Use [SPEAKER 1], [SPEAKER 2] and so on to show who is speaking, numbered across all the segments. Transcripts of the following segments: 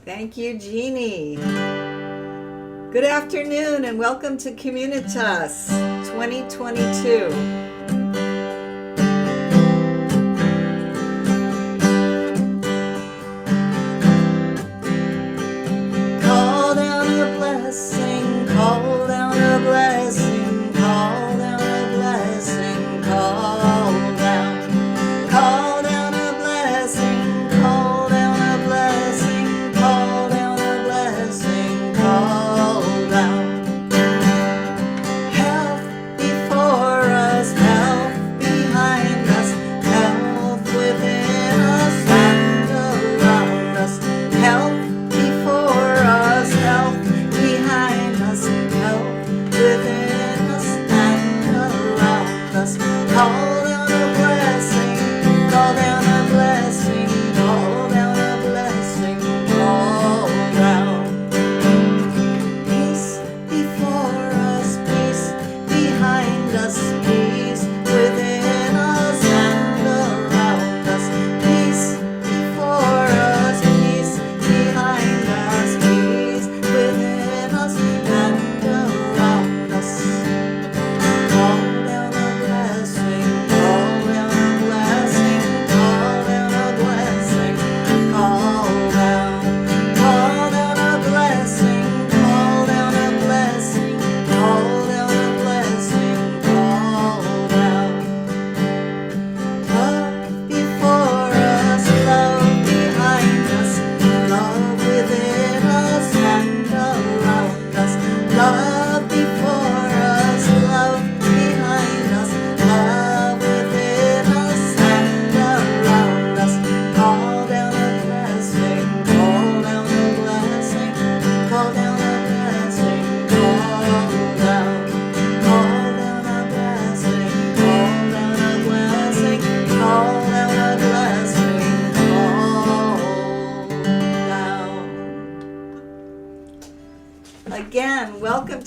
[SPEAKER 1] Thank you, Jeannie. Good afternoon and welcome to Communitas 2022. Call down a blessing, call down a blessing, call down a blessing, call down a blessing, call down a blessing, call down a blessing, call down. Health before us.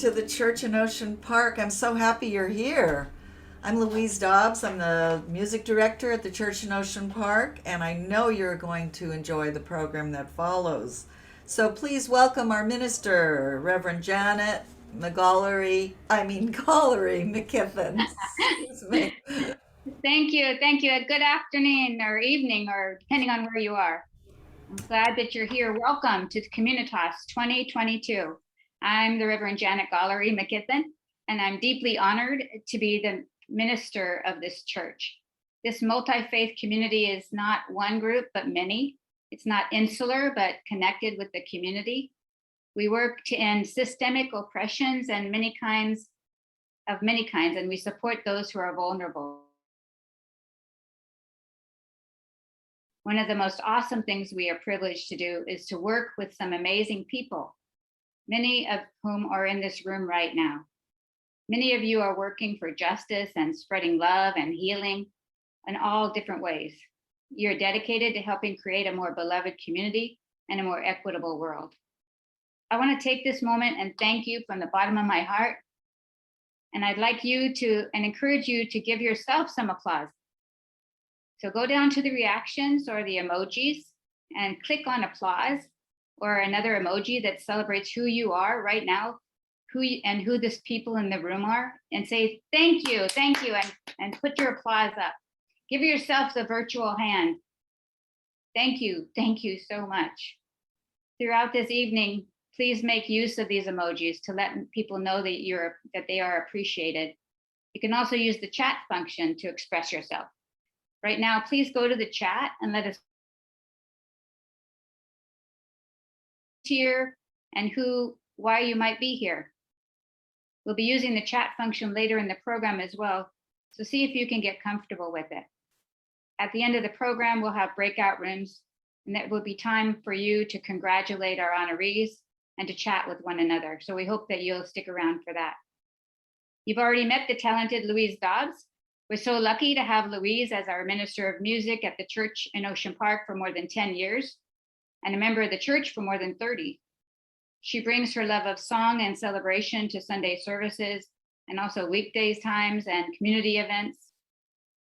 [SPEAKER 1] to the church in Ocean Park. I'm so happy you're here. I'm Louise Dobbs. I'm the music director at the church in Ocean Park, and I know you're going to enjoy the program that follows. So please welcome our minister, Reverend Janet Gollery McKiffin. Excuse me.
[SPEAKER 2] Thank you. Good afternoon or evening, or depending on where you are. I'm glad that you're here. Welcome to Communitas 2022. I'm the Reverend Janet Gollery McKiffin, and I'm deeply honored to be the minister of this church. This multi-faith community is not one group, but many. It's not insular, but connected with the community. We work to end systemic oppressions and many kinds, and we support those who are vulnerable. One of the most awesome things we are privileged to do is to work with some amazing people, many of whom are in this room right now. Many of you are working for justice and spreading love and healing in all different ways. You're dedicated to helping create a more beloved community and a more equitable world. I want to take this moment and thank you from the bottom of my heart. And I'd like you to, and encourage you to give yourself some applause. So go down to the reactions or the emojis and click on applause or another emoji that celebrates who you are right now, who this people in the room are, and say, thank you, and put your applause up. Give yourself the virtual hand. Thank you so much. Throughout this evening, please make use of these emojis to let people know that they are appreciated. You can also use the chat function to express yourself. Right now, please go to the chat and let us here and why you might be here. We'll be using the chat function later in the program as well, so see if you can get comfortable with it. At the end of the program, we'll have breakout rooms, and that will be time for you to congratulate our honorees and to chat with one another. So we hope that you'll stick around for that. You've already met the talented Louise Dobbs. We're so lucky to have Louise as our minister of music at the church in Ocean Park for more than 10 years and a member of the church for more than 30. She brings her love of song and celebration to Sunday services and also weekdays times and community events.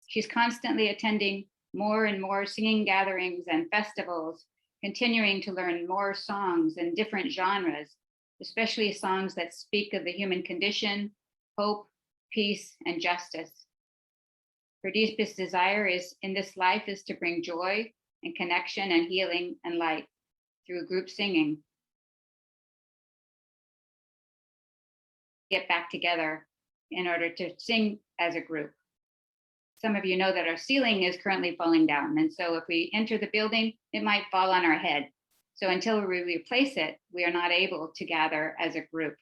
[SPEAKER 2] She's constantly attending more and more singing gatherings and festivals, continuing to learn more songs in different genres, especially songs that speak of the human condition, hope, peace, and justice. Her deepest desire in this life is to bring joy and connection and healing and light through group singing. Get back together in order to sing as a group. Some of you know that our ceiling is currently falling down, and so if we enter the building, it might fall on our head. So until we replace it, we are not able to gather as a group.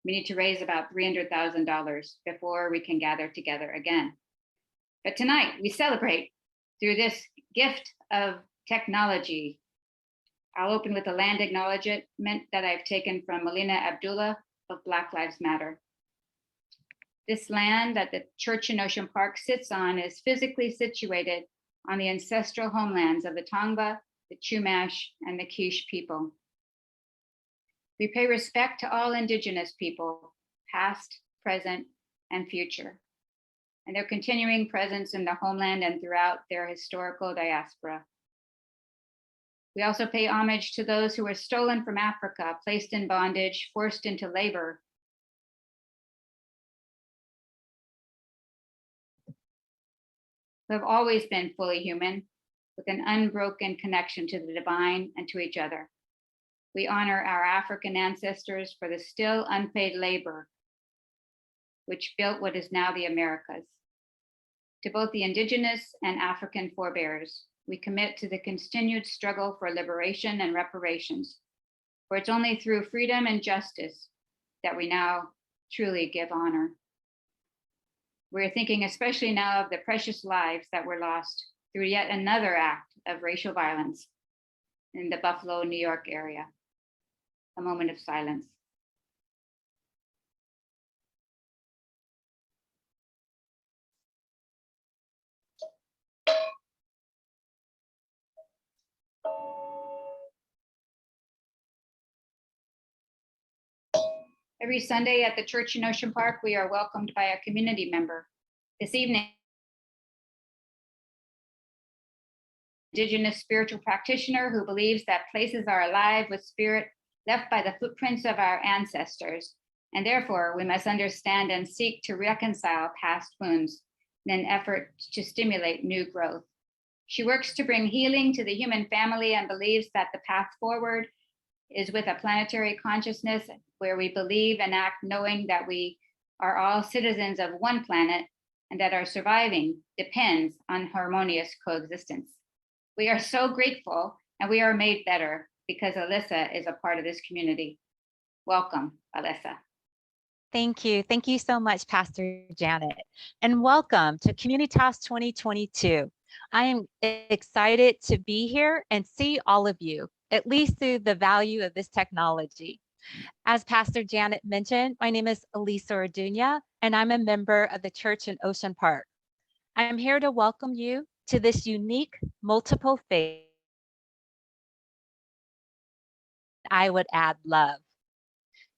[SPEAKER 2] We need to raise about $300,000 before we can gather together again. But tonight we celebrate through this gift of technology. I'll open with a land acknowledgement that I've taken from Melina Abdullah of Black Lives Matter. This land that the church in Ocean Park sits on is physically situated on the ancestral homelands of the Tongva, the Chumash, and the Quiche people. We pay respect to all Indigenous people, past, present, and future, and their continuing presence in the homeland and throughout their historical diaspora. We also pay homage to those who were stolen from Africa, placed in bondage, forced into labor, who have always been fully human, with an unbroken connection to the divine and to each other. We honor our African ancestors for the still unpaid labor which built what is now the Americas. To both the Indigenous and African forebears, we commit to the continued struggle for liberation and reparations, for it's only through freedom and justice that we now truly give honor. We're thinking especially now of the precious lives that were lost through yet another act of racial violence in the Buffalo, New York area. A moment of silence. Every Sunday at the church in Ocean Park, we are welcomed by a community member. This evening, Indigenous spiritual practitioner who believes that places are alive with spirit left by the footprints of our ancestors, and therefore we must understand and seek to reconcile past wounds in an effort to stimulate new growth. She works to bring healing to the human family and believes that the path forward is with a planetary consciousness where we believe and act knowing that we are all citizens of one planet and that our surviving depends on harmonious coexistence. We are so grateful and we are made better because Alyssa is a part of this community. Welcome, Alyssa.
[SPEAKER 3] Thank you. Thank you so much, Pastor Janet. And welcome to Communitas 2022. I am excited to be here and see all of you, at least through the value of this technology. As Pastor Janet mentioned, my name is Elisa Orduña, and I'm a member of the church in Ocean Park. I'm here to welcome you to this unique multiple faith. I would add love.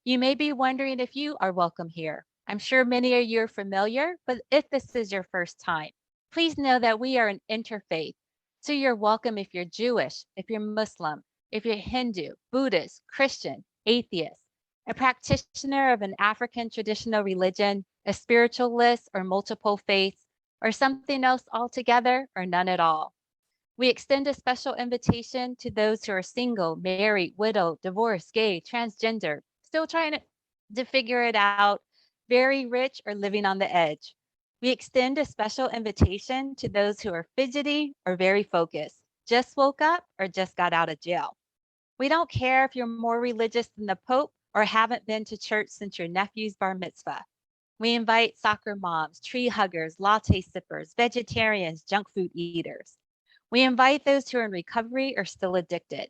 [SPEAKER 3] You may be wondering if you are welcome here. I'm sure many of you are familiar, but if this is your first time, please know that we are an interfaith. So you're welcome if you're Jewish, if you're Muslim, if you're Hindu, Buddhist, Christian, atheist, a practitioner of an African traditional religion, a spiritualist or multiple faiths, or something else altogether, or none at all. We extend a special invitation to those who are single, married, widowed, divorced, gay, transgender, still trying to figure it out, very rich, or living on the edge. We extend a special invitation to those who are fidgety or very focused, just woke up or just got out of jail. We don't care if you're more religious than the Pope or haven't been to church since your nephew's bar mitzvah. We invite soccer moms, tree huggers, latte sippers, vegetarians, junk food eaters. We invite those who are in recovery or still addicted.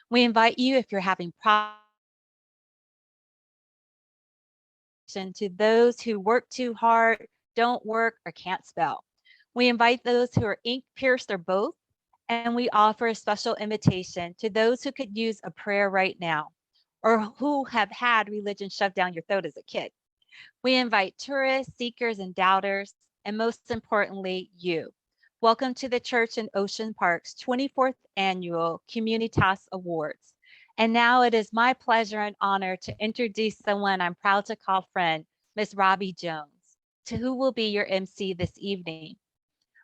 [SPEAKER 3] We invite you if you're having problems, to those who work too hard, don't work, or can't spell. We invite those who are ink pierced or both, and we offer a special invitation to those who could use a prayer right now, or who have had religion shoved down your throat as a kid. We invite tourists, seekers, and doubters, and most importantly, you. Welcome to the Church in Ocean Park's 24th Annual Communitas Awards. And now it is my pleasure and honor to introduce someone I'm proud to call friend, Miss Robbie Jones, to who will be your MC this evening.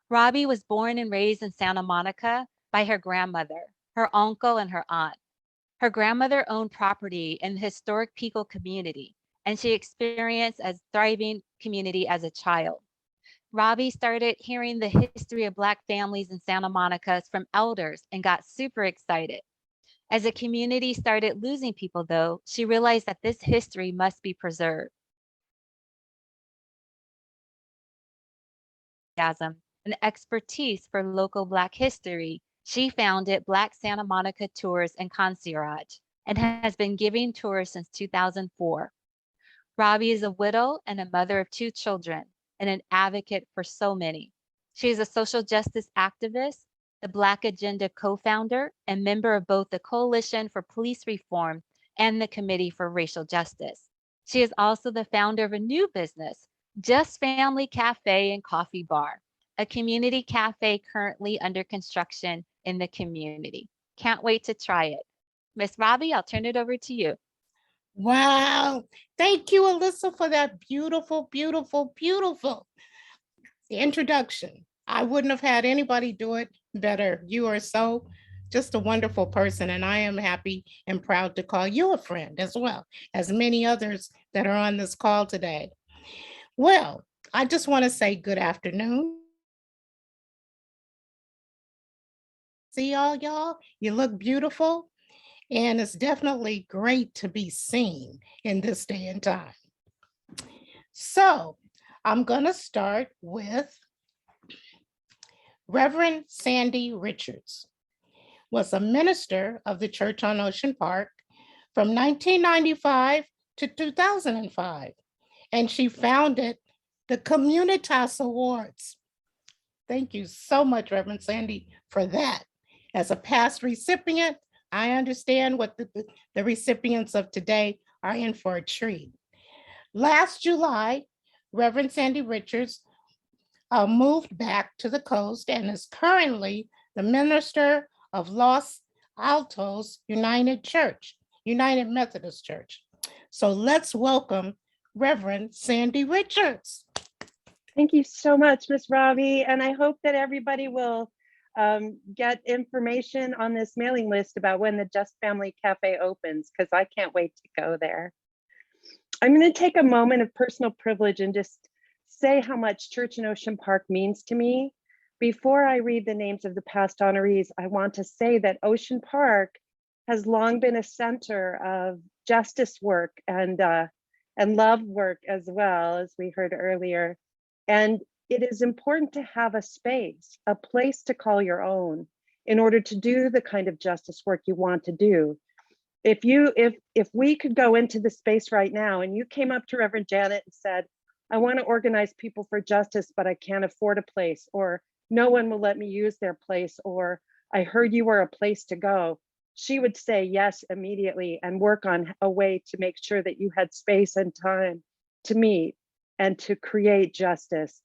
[SPEAKER 3] Robbie was born and raised in Santa Monica by her grandmother, her uncle, and her aunt. Her grandmother owned property in the historic Pico community, and she experienced a thriving community as a child. Robbie started hearing the history of Black families in Santa Monica from elders and got super excited. As the community started losing people, though, she realized that this history must be preserved. An expertise for local Black history, she founded Black Santa Monica Tours and Concierge and has been giving tours since 2004. Robbie is a widow and a mother of 2 children and an advocate for so many. She is a social justice activist, the Black Agenda co-founder, and member of both the Coalition for Police Reform and the Committee for Racial Justice. She is also the founder of a new business, Just Family Cafe and Coffee Bar, a community cafe currently under construction in the community. Can't wait to try it. Miss Robbie, I'll turn it over to you.
[SPEAKER 4] Wow. Thank you, Alyssa, for that beautiful, beautiful, beautiful introduction. I wouldn't have had anybody do it better. You are so just a wonderful person, and I am happy and proud to call you a friend as well as many others that are on this call today. Well, I just want to say good afternoon. See y'all. You look beautiful. And it's definitely great to be seen in this day and time. So I'm going to start with Reverend Sandy Richards. Was a minister of the Church on Ocean Park from 1995 to 2005. And she founded the Communitas Awards. Thank you so much, Reverend Sandy, for that. As a past recipient, I understand what the recipients of today are in for a treat. Last July, Reverend Sandy Richards moved back to the coast and is currently the minister of Los Altos United Methodist Church. So let's welcome Reverend Sandy Richards.
[SPEAKER 5] Thank you so much, Miss Robbie. And I hope that everybody will get information on this mailing list about when the Just Family Cafe opens, because I can't wait to go there. I'm going to take a moment of personal privilege and just say how much Church in Ocean Park means to me. Before I read the names of the past honorees, I want to say that Ocean Park has long been a center of justice work and love work as well, as we heard earlier. And it is important to have a space, a place to call your own in order to do the kind of justice work you want to do. If we could go into the space right now and you came up to Reverend Janet and said, I want to organize people for justice, but I can't afford a place, or no one will let me use their place, or I heard you were a place to go, she would say yes immediately and work on a way to make sure that you had space and time to meet and to create justice.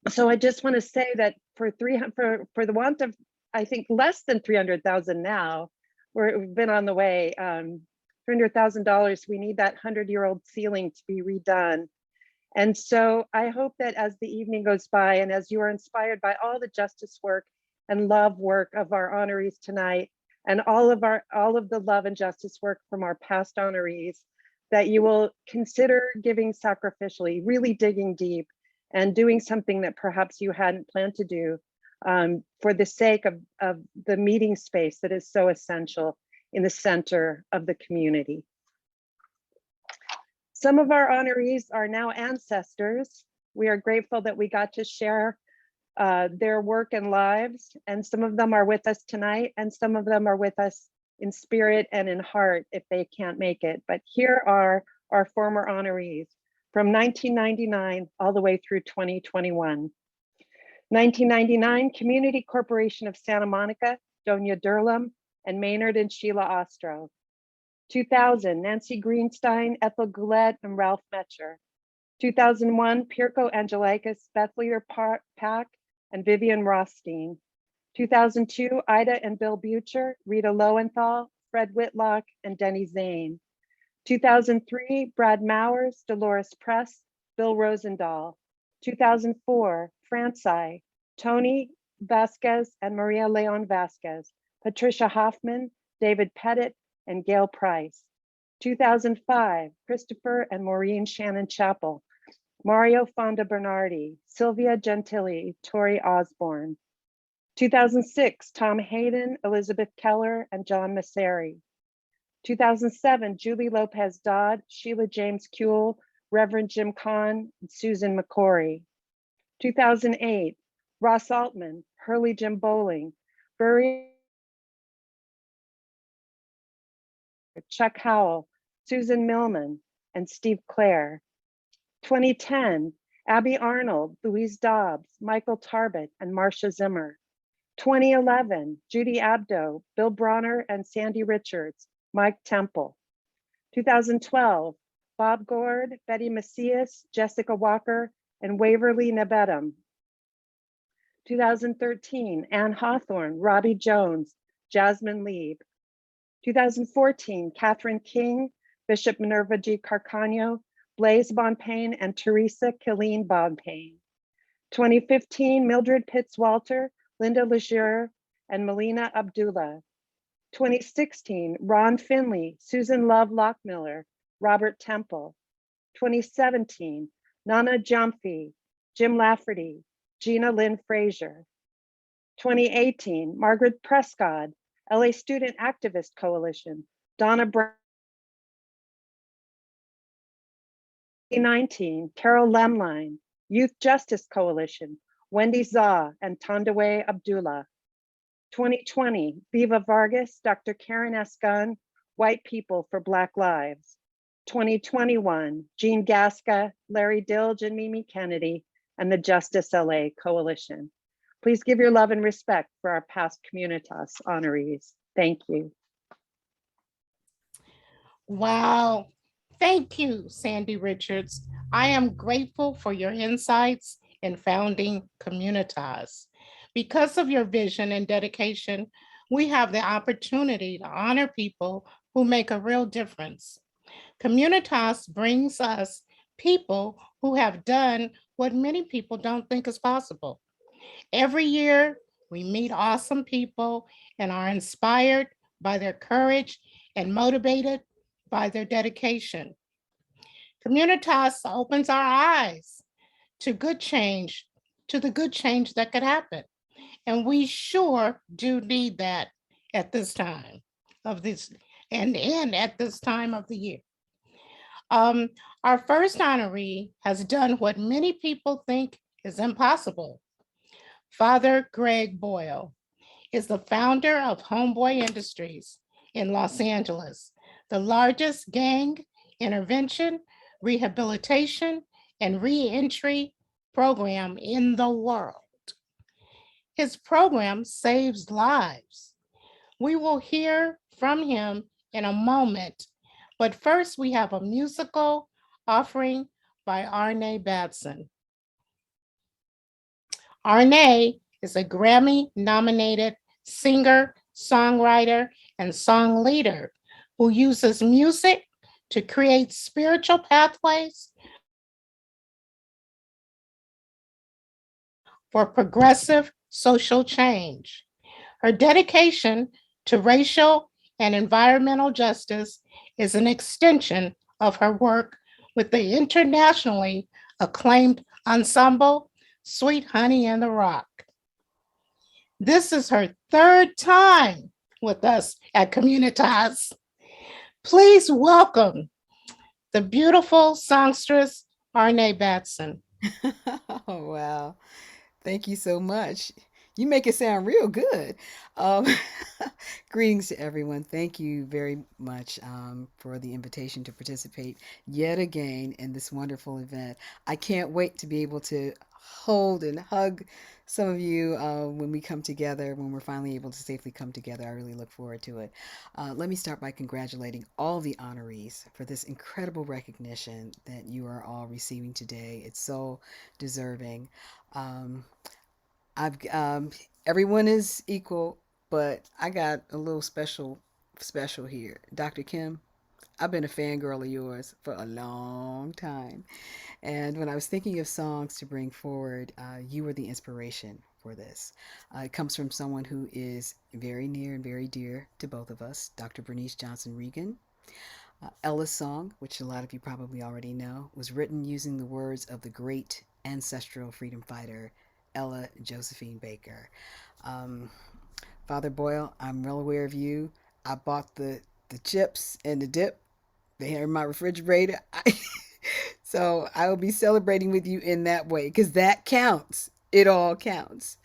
[SPEAKER 5] So I just want to say that for the want of, I think, less than 300,000 now, we've been on the way, $300,000, we need that 100-year-old ceiling to be redone. And so I hope that as the evening goes by and as you are inspired by all the justice work and love work of our honorees tonight, and all of the love and justice work from our past honorees, that you will consider giving sacrificially, really digging deep and doing something that perhaps you hadn't planned to do for the sake of the meeting space that is so essential in the center of the community. Some of our honorees are now ancestors. We are grateful that we got to share their work and lives, and some of them are with us tonight, and some of them are with us in spirit and in heart if they can't make it. But here are our former honorees from 1999 all the way through 2021. 1999, Community Corporation of Santa Monica, Donia Durlam, and Maynard and Sheila Ostro. 2000, Nancy Greenstein, Ethel Goulet, and Ralph Metcher. 2001, Pirko Angelikis, Beth Leader Pack, and Vivian Rothstein. 2002, Ida and Bill Butcher, Rita Lowenthal, Fred Whitlock, and Denny Zane. 2003, Brad Mowers, Dolores Press, Bill Rosendahl. 2004, Franci, Tony Vasquez and Maria Leon Vasquez, Patricia Hoffman, David Pettit, and Gail Price. 2005, Christopher and Maureen Shannon Chappell, Mario Fonda Bernardi, Sylvia Gentili, Tori Osborne. 2006, Tom Hayden, Elizabeth Keller, and John Masseri. 2007, Julie Lopez Dodd, Sheila James Kuehl, Reverend Jim Kahn, and Susan McCory. 2008, Ross Altman, Hurley Jim Bowling, Burry, Chuck Howell, Susan Millman, and Steve Clare. 2010, Abby Arnold, Louise Dobbs, Michael Tarbett, and Marcia Zimmer. 2011, Judy Abdo, Bill Bronner, and Sandy Richards, Mike Temple. 2012, Bob Gord, Betty Macias, Jessica Walker, and Waverly Nebedum. 2013, Ann Hawthorne, Robbie Jones, Jasmine Lieb. 2014, Catherine King, Bishop Minerva G. Carcano, Blaise Bonpane, and Theresa Killeen Bonpane. 2015, Mildred Pitts Walter, Linda Lejeune, and Melina Abdullah. 2016, Ron Finley, Susan Love Lockmiller, Robert Temple. 2017, Nana Jumphy, Jim Lafferty, Gina Lynn Frazier. 2018, Margaret Prescott, LA Student Activist Coalition, Donna Brown. 2019, Carol Lemline, Youth Justice Coalition, Wendy Zah, and Tandawe Abdullah. 2020, Viva Vargas, Dr. Karen S. Gunn, White People for Black Lives. 2021, Jean Gasca, Larry Dilge, and Mimi Kennedy, and the Justice LA Coalition. Please give your love and respect for our past Communitas honorees. Thank you.
[SPEAKER 4] Wow. Thank you, Sandy Richards. I am grateful for your insights in founding Communitas. Because of your vision and dedication, we have the opportunity to honor people who make a real difference. Communitas brings us people who have done what many people don't think is possible. Every year, we meet awesome people and are inspired by their courage and motivated by their dedication. Communitas opens our eyes to good change, to the good change that could happen. And we sure do need that at this time of this and at this time of the year. Um, our first honoree has done what many people think is impossible. Father Greg Boyle is the founder of Homeboy Industries in Los Angeles, the largest gang intervention, rehabilitation, and reentry program in the world. His program saves lives. We will hear from him in a moment, but first we have a musical offering by Arnae Batson. Arnae is a Grammy-nominated singer, songwriter, and song leader who uses music to create spiritual pathways for progressive social change. Her dedication to racial and environmental justice is an extension of her work with the internationally acclaimed ensemble Sweet Honey in the Rock. This is her third time with us at Communitas. Please welcome the beautiful songstress Arnae Batson.
[SPEAKER 6] Oh, wow. Thank you so much. You make it sound real good. Um, greetings to everyone. Thank you very much for the invitation to participate yet again in this wonderful event. I can't wait to be able to hold and hug some of you when we come together, when we're finally able to safely come together. I really look forward to it. Let me start by congratulating all the honorees for this incredible recognition that you are all receiving today. It's so deserving. Um, I've everyone is equal, but I got a little special here. Dr. Kim, I've been a fangirl of yours for a long time. And when I was thinking of songs to bring forward, you were the inspiration for this. It comes from someone who is very near and very dear to both of us, Dr. Bernice Johnson Reagon. Ella's song, which a lot of you probably already know, was written using the words of the great ancestral freedom fighter, Ella Josephine Baker. Um, Father Boyle, I'm well aware of you. I bought the chips and the dip. They are in my refrigerator. So I will be celebrating with you in that way because that counts. It all counts.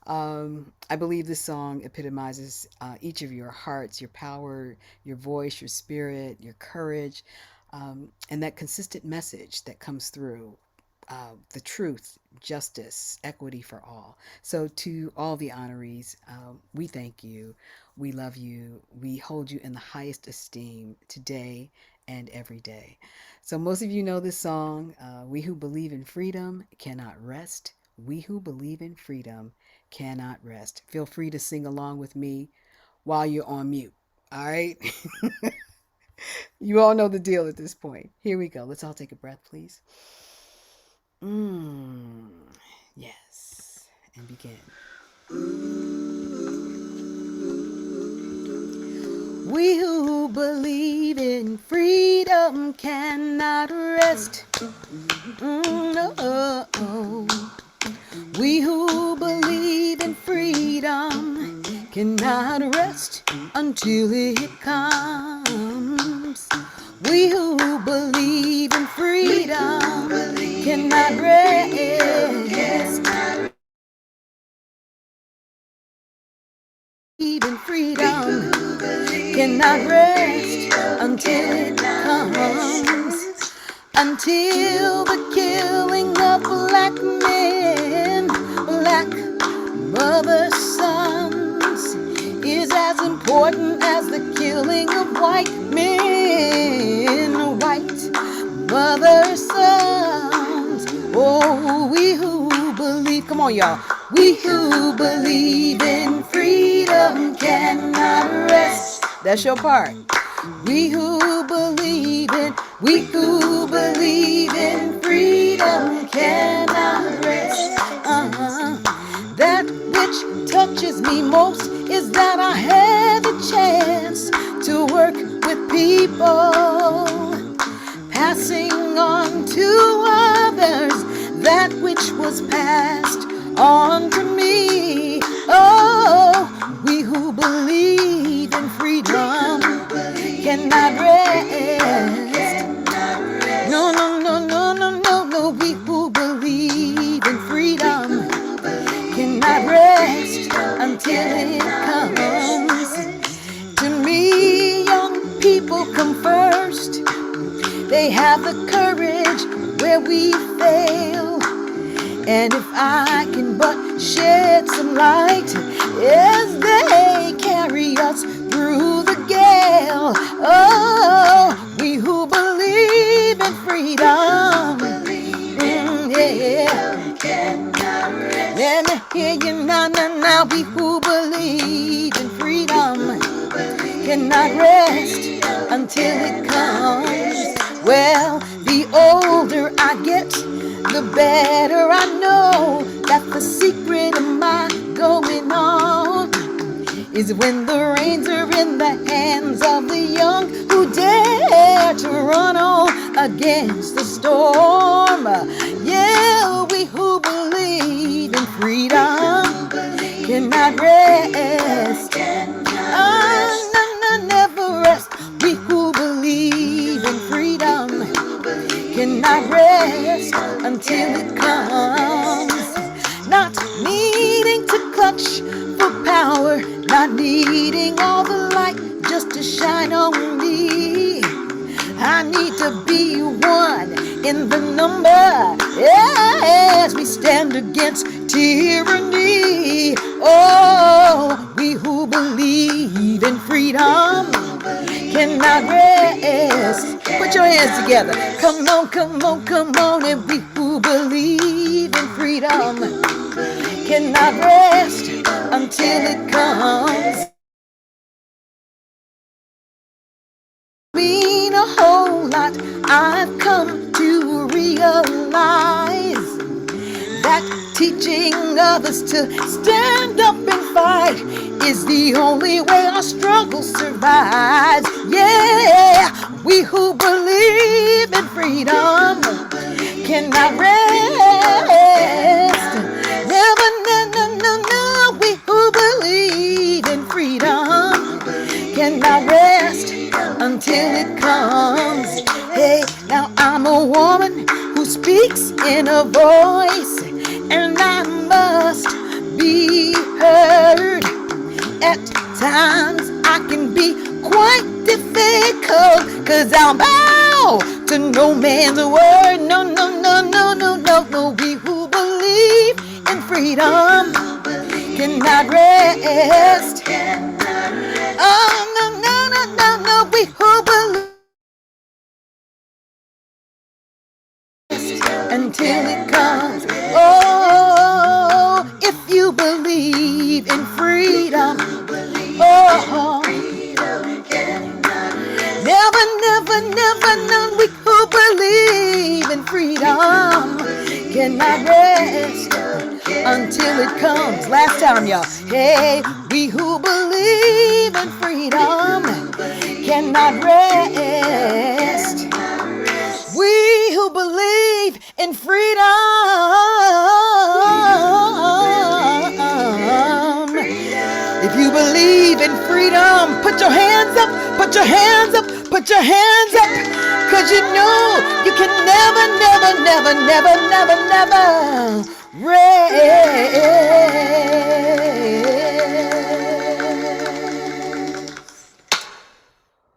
[SPEAKER 6] I believe this song epitomizes each of your hearts, your power, your voice, your spirit, your courage, and that consistent message that comes through. The truth, justice, equity for all. So to all the honorees, we thank you. We love you. We hold you in the highest esteem today and every day. So most of you know this song, We Who Believe in Freedom Cannot Rest. We who believe in freedom cannot rest. Feel free to sing along with me while you're on mute. All right? You all know the deal at this point. Here we go. Let's all take a breath, please. Yes. And begin. We who believe in freedom cannot rest. No. We who believe in freedom cannot rest until it comes. We who believe in freedom cannot rest. Even freedom cannot rest until it comes. Until the killing of black men, black mothers' sons is as important as the killing of white men, white Come on, y'all. We who believe in freedom cannot rest. That's your part. We who believe in freedom cannot rest. That which touches me most is that I had the chance to work with people, passing on to others that which was passed on to me. Oh, we who believe in freedom cannot rest. No, no, no, no, no, no, no. We who believe in freedom cannot rest until it comes. To me, young people come first. They have the courage where we fail. And if I can but shed some light as they carry us through the gale. Oh, we who believe in freedom. Yeah. Let me hear you now, now, now. We who believe in freedom cannot rest until it comes. Well, the older I get, the better I know that the secret of my going on is when the reins are in the hands of the young who dare to run on against the storm. Yeah, we who believe in freedom cannot rest. Never rest. We who believe in freedom cannot rest until it comes. Not needing to clutch for power, not needing all the light just to shine on me. I need to be one in the number as we stand against tyranny. Oh, we who believe in freedom cannot rest. Put your hands together. Come on, come on, come on. And we who believe in freedom cannot rest until it comes. Mean a whole lot. I've come to realize that teaching others to stand up and fight is the only way our struggle survives. Yeah, we who believe in freedom cannot rest. Never, no, no, no, no. We who believe in freedom cannot rest until it comes. Hey, now I'm a woman who speaks in a voice, and I must be heard. At times I can be quite difficult, 'cause I'll bow to no man's word. No, no, no, no, no, no, no. We who believe in freedom cannot rest. Oh, no, no, no, no, no. We who believe until it comes. Oh, if you believe in freedom, oh, never, never, never, none. We who believe in freedom cannot rest until it comes. Last time, y'all. Hey, we who believe in freedom cannot rest. We who believe in freedom. If you believe in freedom, put your hands up, put your hands up, put your hands up. 'Cause you know you can never, never, never, never, never, never rest.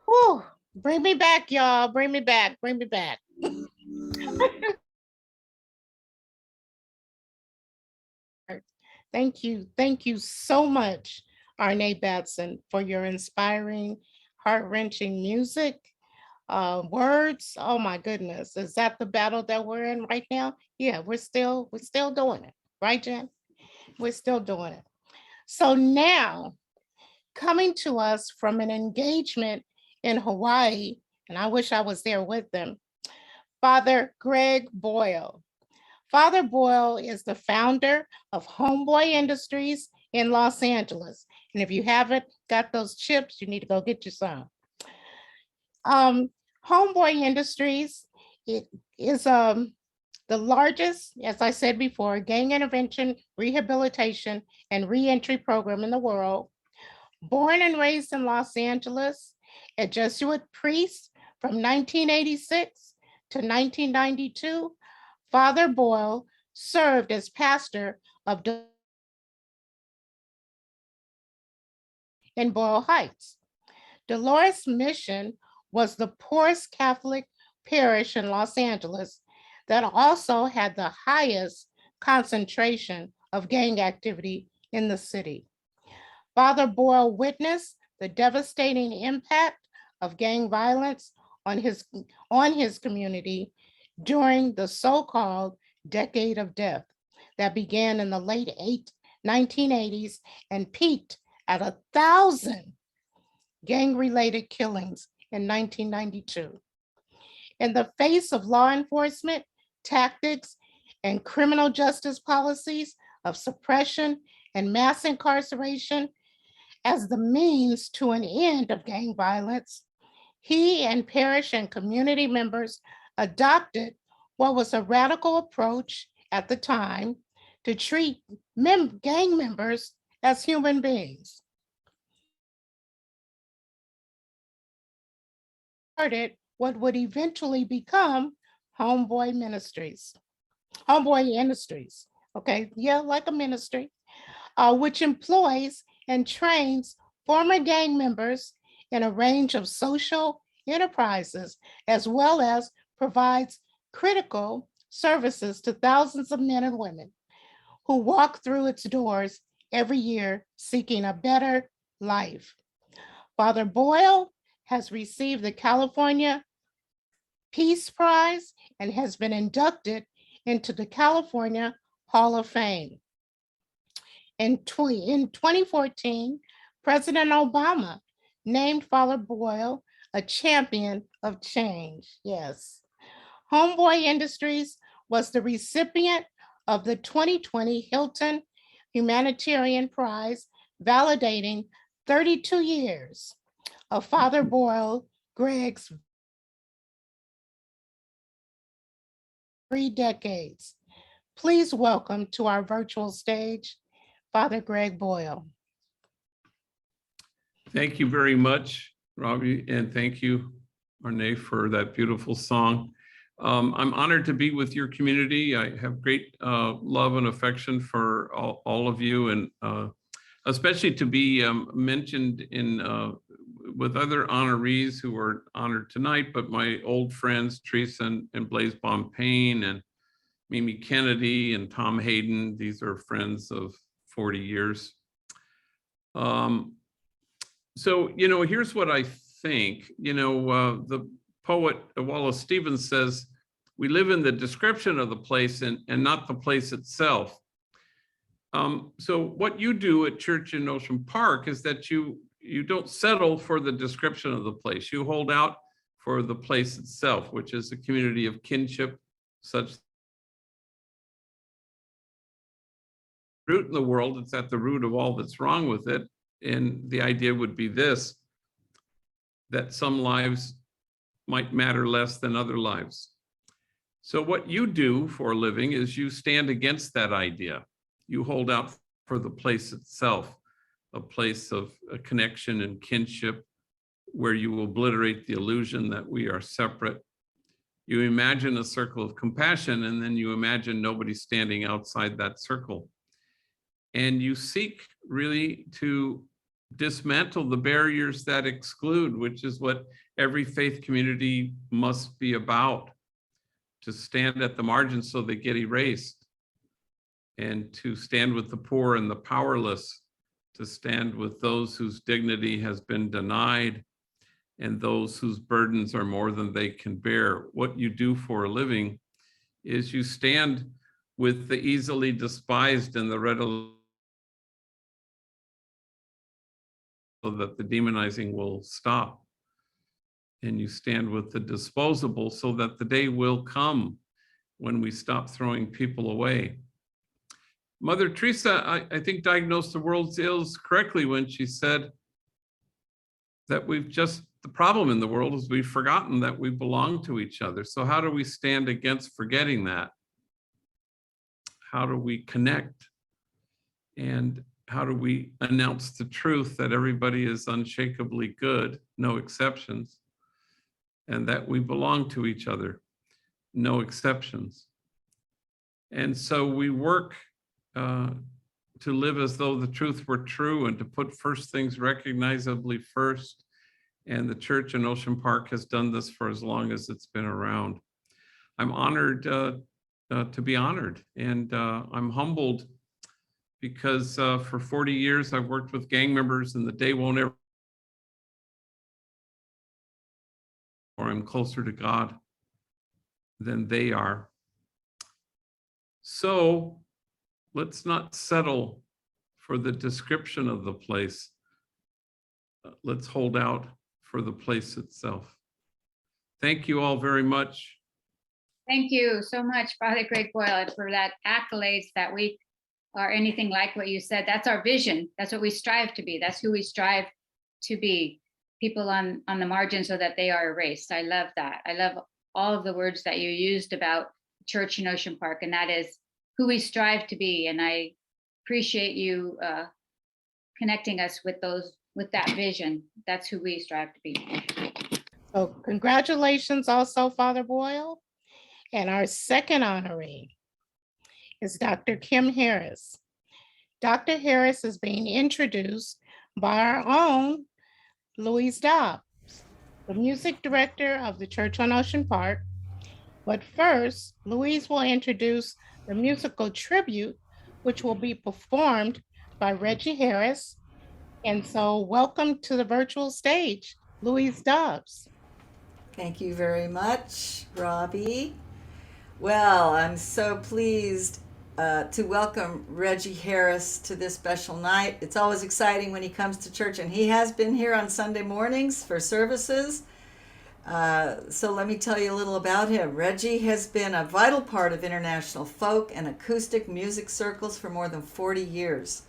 [SPEAKER 4] Whew. Bring me back, y'all. Bring me back. Bring me back. Thank you. Thank you so much, Arnae Batson, for your inspiring, heart-wrenching music. Words. Oh my goodness. Is that the battle that we're in right now? Yeah, we're still doing it. right, Jen? We're still doing it. So now, coming to us from an engagement in Hawaii, and I wish I was there with them, Father Greg Boyle. Father Boyle is the founder of Homeboy Industries in Los Angeles. And if you haven't got those chips, you need to go get you some. Homeboy Industries, it is the largest, as I said before, gang intervention, rehabilitation, and reentry program in the world. Born and raised in Los Angeles, a Jesuit priest from 1986 to 1992, Father Boyle served as pastor of in Boyle Heights. Dolores Mission was the poorest Catholic parish in Los Angeles that also had the highest concentration of gang activity in the city. Father Boyle witnessed the devastating impact of gang violence on his community during the so-called Decade of Death that began in the late 1980s and peaked at 1,000 gang-related killings in 1992. In the face of law enforcement tactics and criminal justice policies of suppression and mass incarceration as the means to an end of gang violence, he and parish and community members adopted what was a radical approach at the time to treat gang members as human beings. Started what would eventually become Homeboy Industries, okay, yeah, like a ministry, which employs and trains former gang members in a range of social enterprises, as well as provides critical services to thousands of men and women who walk through its doors every year seeking a better life. Father Boyle has received the California Peace Prize and has been inducted into the California Hall of Fame. In 2014, President Obama named Father Boyle a champion of change. Yes. Homeboy Industries was the recipient of the 2020 Hilton Humanitarian Prize, validating 32 years of Father Boyle Greg's 3 decades. Please welcome to our virtual stage, Father Greg Boyle.
[SPEAKER 7] Thank you very much, Robbie, and thank you, Arnae, for that beautiful song. I'm honored to be with your community. I have great love and affection for all of you, and especially to be mentioned in with other honorees who are honored tonight, but my old friends, Theresa and Blaze Bonpane and Mimi Kennedy and Tom Hayden. These are friends of 40 years. So, you know, here's what I think. You know, the poet Wallace Stevens says, we live in the description of the place and not the place itself. So what you do at Church in Ocean Park is that you don't settle for the description of the place. You hold out for the place itself, which is a community of kinship, such root in the world. It's at the root of all that's wrong with it. And the idea would be this, that some lives might matter less than other lives. So what you do for a living is you stand against that idea. You hold out for the place itself, a place of a connection and kinship where you obliterate the illusion that we are separate. You imagine a circle of compassion, and then you imagine nobody standing outside that circle. And you seek really to dismantle the barriers that exclude, which is what every faith community must be about, to stand at the margins so they get erased, and to stand with the poor and the powerless, to stand with those whose dignity has been denied and those whose burdens are more than they can bear. What you do for a living is you stand with the easily despised and the readily, so that the demonizing will stop. And you stand with the disposable so that the day will come when we stop throwing people away. Mother Teresa, I think, diagnosed the world's ills correctly when she said that the problem in the world is we've forgotten that we belong to each other. So how do we stand against forgetting that? How do we connect? And how do we announce the truth that everybody is unshakably good, no exceptions, and that we belong to each other, no exceptions? And so we work to live as though the truth were true and to put first things recognizably first. And the church in Ocean Park has done this for as long as it's been around. I'm honored to be honored, and I'm humbled because for 40 years I've worked with gang members, and the day won't ever, or I'm closer to God than they are. So let's not settle for the description of the place. Let's hold out for the place itself. Thank you all very much.
[SPEAKER 2] Thank you so much, Father Craig Boyle, for that accolades that we are anything like what you said. That's our vision. That's what we strive to be. That's who we strive to be. People on the margin so that they are erased. I love that. I love all of the words that you used about church in Ocean Park, and that is who we strive to be. And I appreciate you connecting us with that vision. That's who we strive to be.
[SPEAKER 4] So congratulations also, Father Boyle. And our second honoree is Dr. Kim Harris. Dr. Harris is being introduced by our own Louise Dobbs, the music director of the Church on Ocean Park. But first, Louise will introduce the musical tribute, which will be performed by Reggie Harris. And so welcome to the virtual stage, Louise Dobbs.
[SPEAKER 1] Thank you very much, Robbie. Well, I'm so pleased to welcome Reggie Harris to this special night. It's always exciting when he comes to church, and he has been here on Sunday mornings for services. So let me tell you a little about him. Reggie has been a vital part of international folk and acoustic music circles for more than 40 years.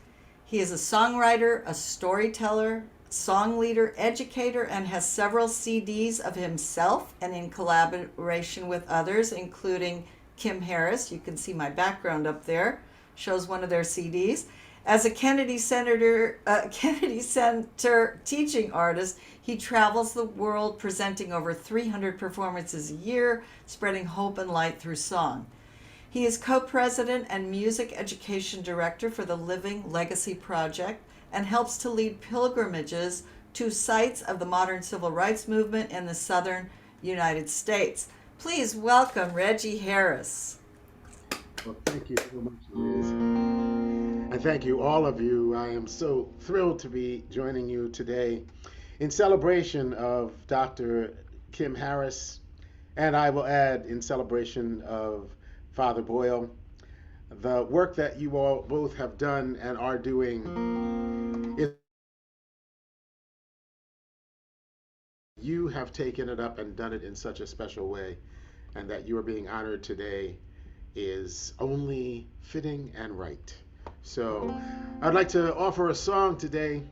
[SPEAKER 1] He is a songwriter, a storyteller, song leader, educator, and has several CDs of himself and in collaboration with others, including Kim Harris. You can see my background up there, shows one of their CDs. As a Kennedy Center teaching artist, he travels the world presenting over 300 performances a year, spreading hope and light through song. He is co-president and music education director for the Living Legacy Project and helps to lead pilgrimages to sites of the modern civil rights movement in the southern United States. Please welcome Reggie Harris.
[SPEAKER 8] Well, thank you so much, Louise. And thank you, all of you. I am so thrilled to be joining you today in celebration of Dr. Kim Harris, and I will add in celebration of Father Boyle. The work that you all both have done and are doing, you have taken it up and done it in such a special way, and that you are being honored today is only fitting and right. So I'd like to offer a song today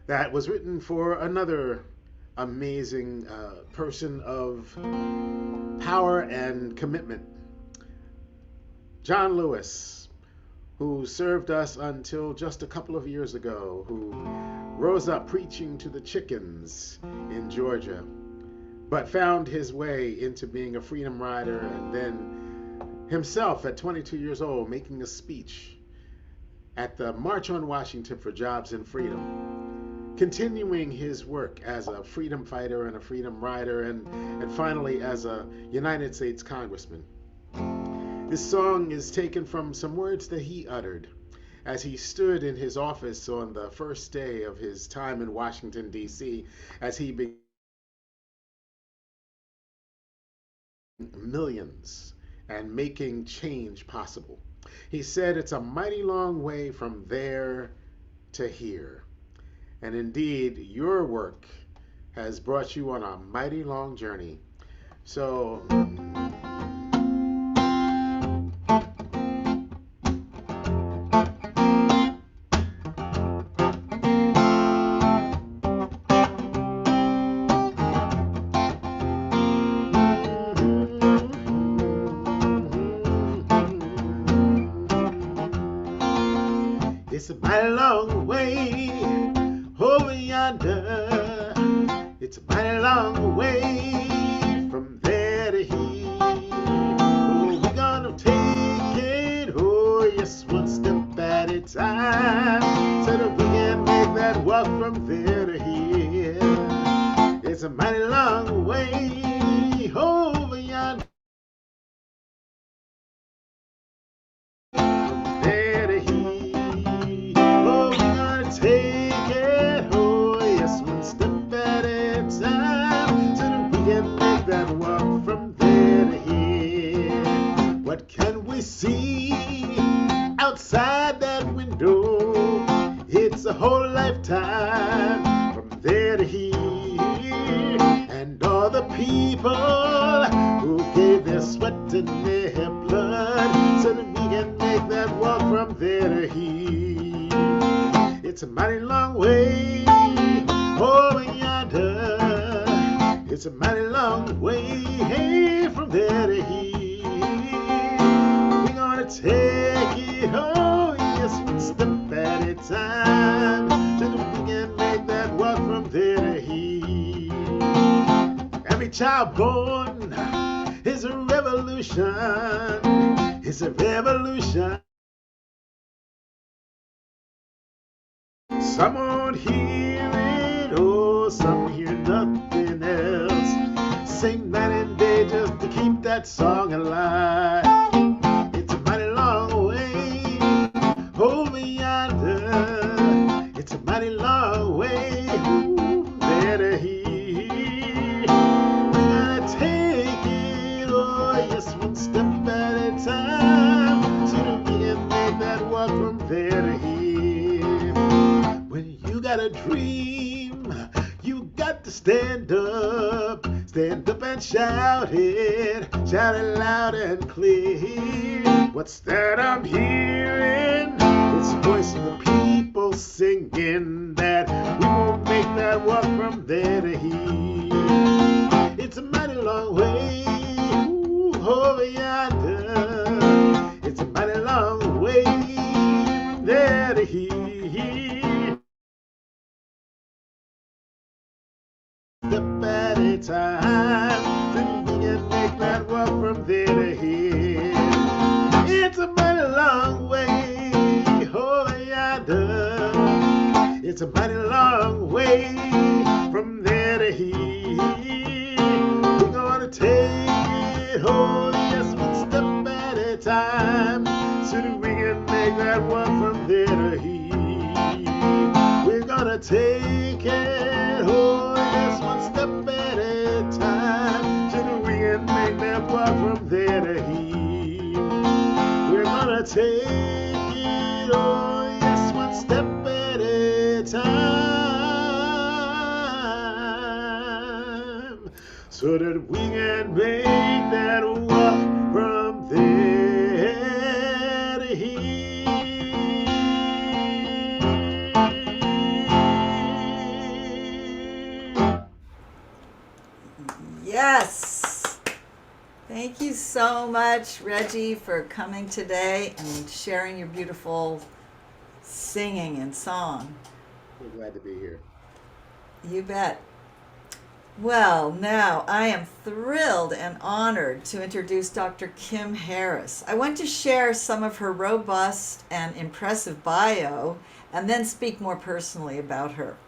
[SPEAKER 8] that was written for another amazing person of power and commitment, John Lewis, who served us until just a couple of years ago, who rose up preaching to the chickens in Georgia, but found his way into being a freedom rider, and then himself at 22 years old making a speech at the March on Washington for Jobs and Freedom, continuing his work as a freedom fighter and a freedom rider, and finally as a United States Congressman. This song is taken from some words that he uttered as he stood in his office on the first day of his time in Washington, D.C., as he began millions and making change possible. He said it's a mighty long way from there to here. And indeed, your work has brought you on a mighty long journey. So, it's a mighty long way over yonder. It's a mighty long way from there to here. Oh, we're gonna take it, oh yes, one step at a time, so that we can make that walk from there to here. It's a mighty long way over yonder. There to here. Oh, we're gonna take it, oh yes, one step at a time, so that we can make that walk from there to here. What can we see outside that window? It's a whole lifetime from there to here. And all the people who gave their sweat and their blood, so that we can make that walk from there to here. It's a mighty long way over yonder. It's a mighty long way from there to here. We're gonna take it, oh yes, one step at a time, so that we can make that walk from there to here. Every child born is a revolution. It's a revolution. Some won't hear it, oh, some hear nothing else. Sing night and day just to keep that song alive. It's a mighty long way over yonder. It's a mighty long way from there to here. We're gonna take it, oh yes, one step at a time, so that we can make that walk from there to here. When you got a dream, you got to stand up and shout it loud and clear. What's that I'm hearing? It's the voice of the people singing that we won't make that walk from there to here. It's a mighty long way over yonder. It's a mighty long way from there to here. Step at a time, then we can make that walk from there to here. It's a mighty long way over yonder. It's a mighty long way from there to here. We're gonna take it, oh yes, one step at a time, so that we can make that walk from there to here. We're gonna take it, oh yes, one step at a time, so that we can make that walk from there to here. We're gonna take it, oh yes, one step at a time, so that we can make that walk from there to here.
[SPEAKER 1] Yes. Thank you so much, Reggie, for coming today and sharing your beautiful singing and song.
[SPEAKER 8] We're glad to be here.
[SPEAKER 1] You bet. Well, now I am thrilled and honored to introduce Dr. Kim Harris. I want to share some of her robust and impressive bio and then speak more personally about her.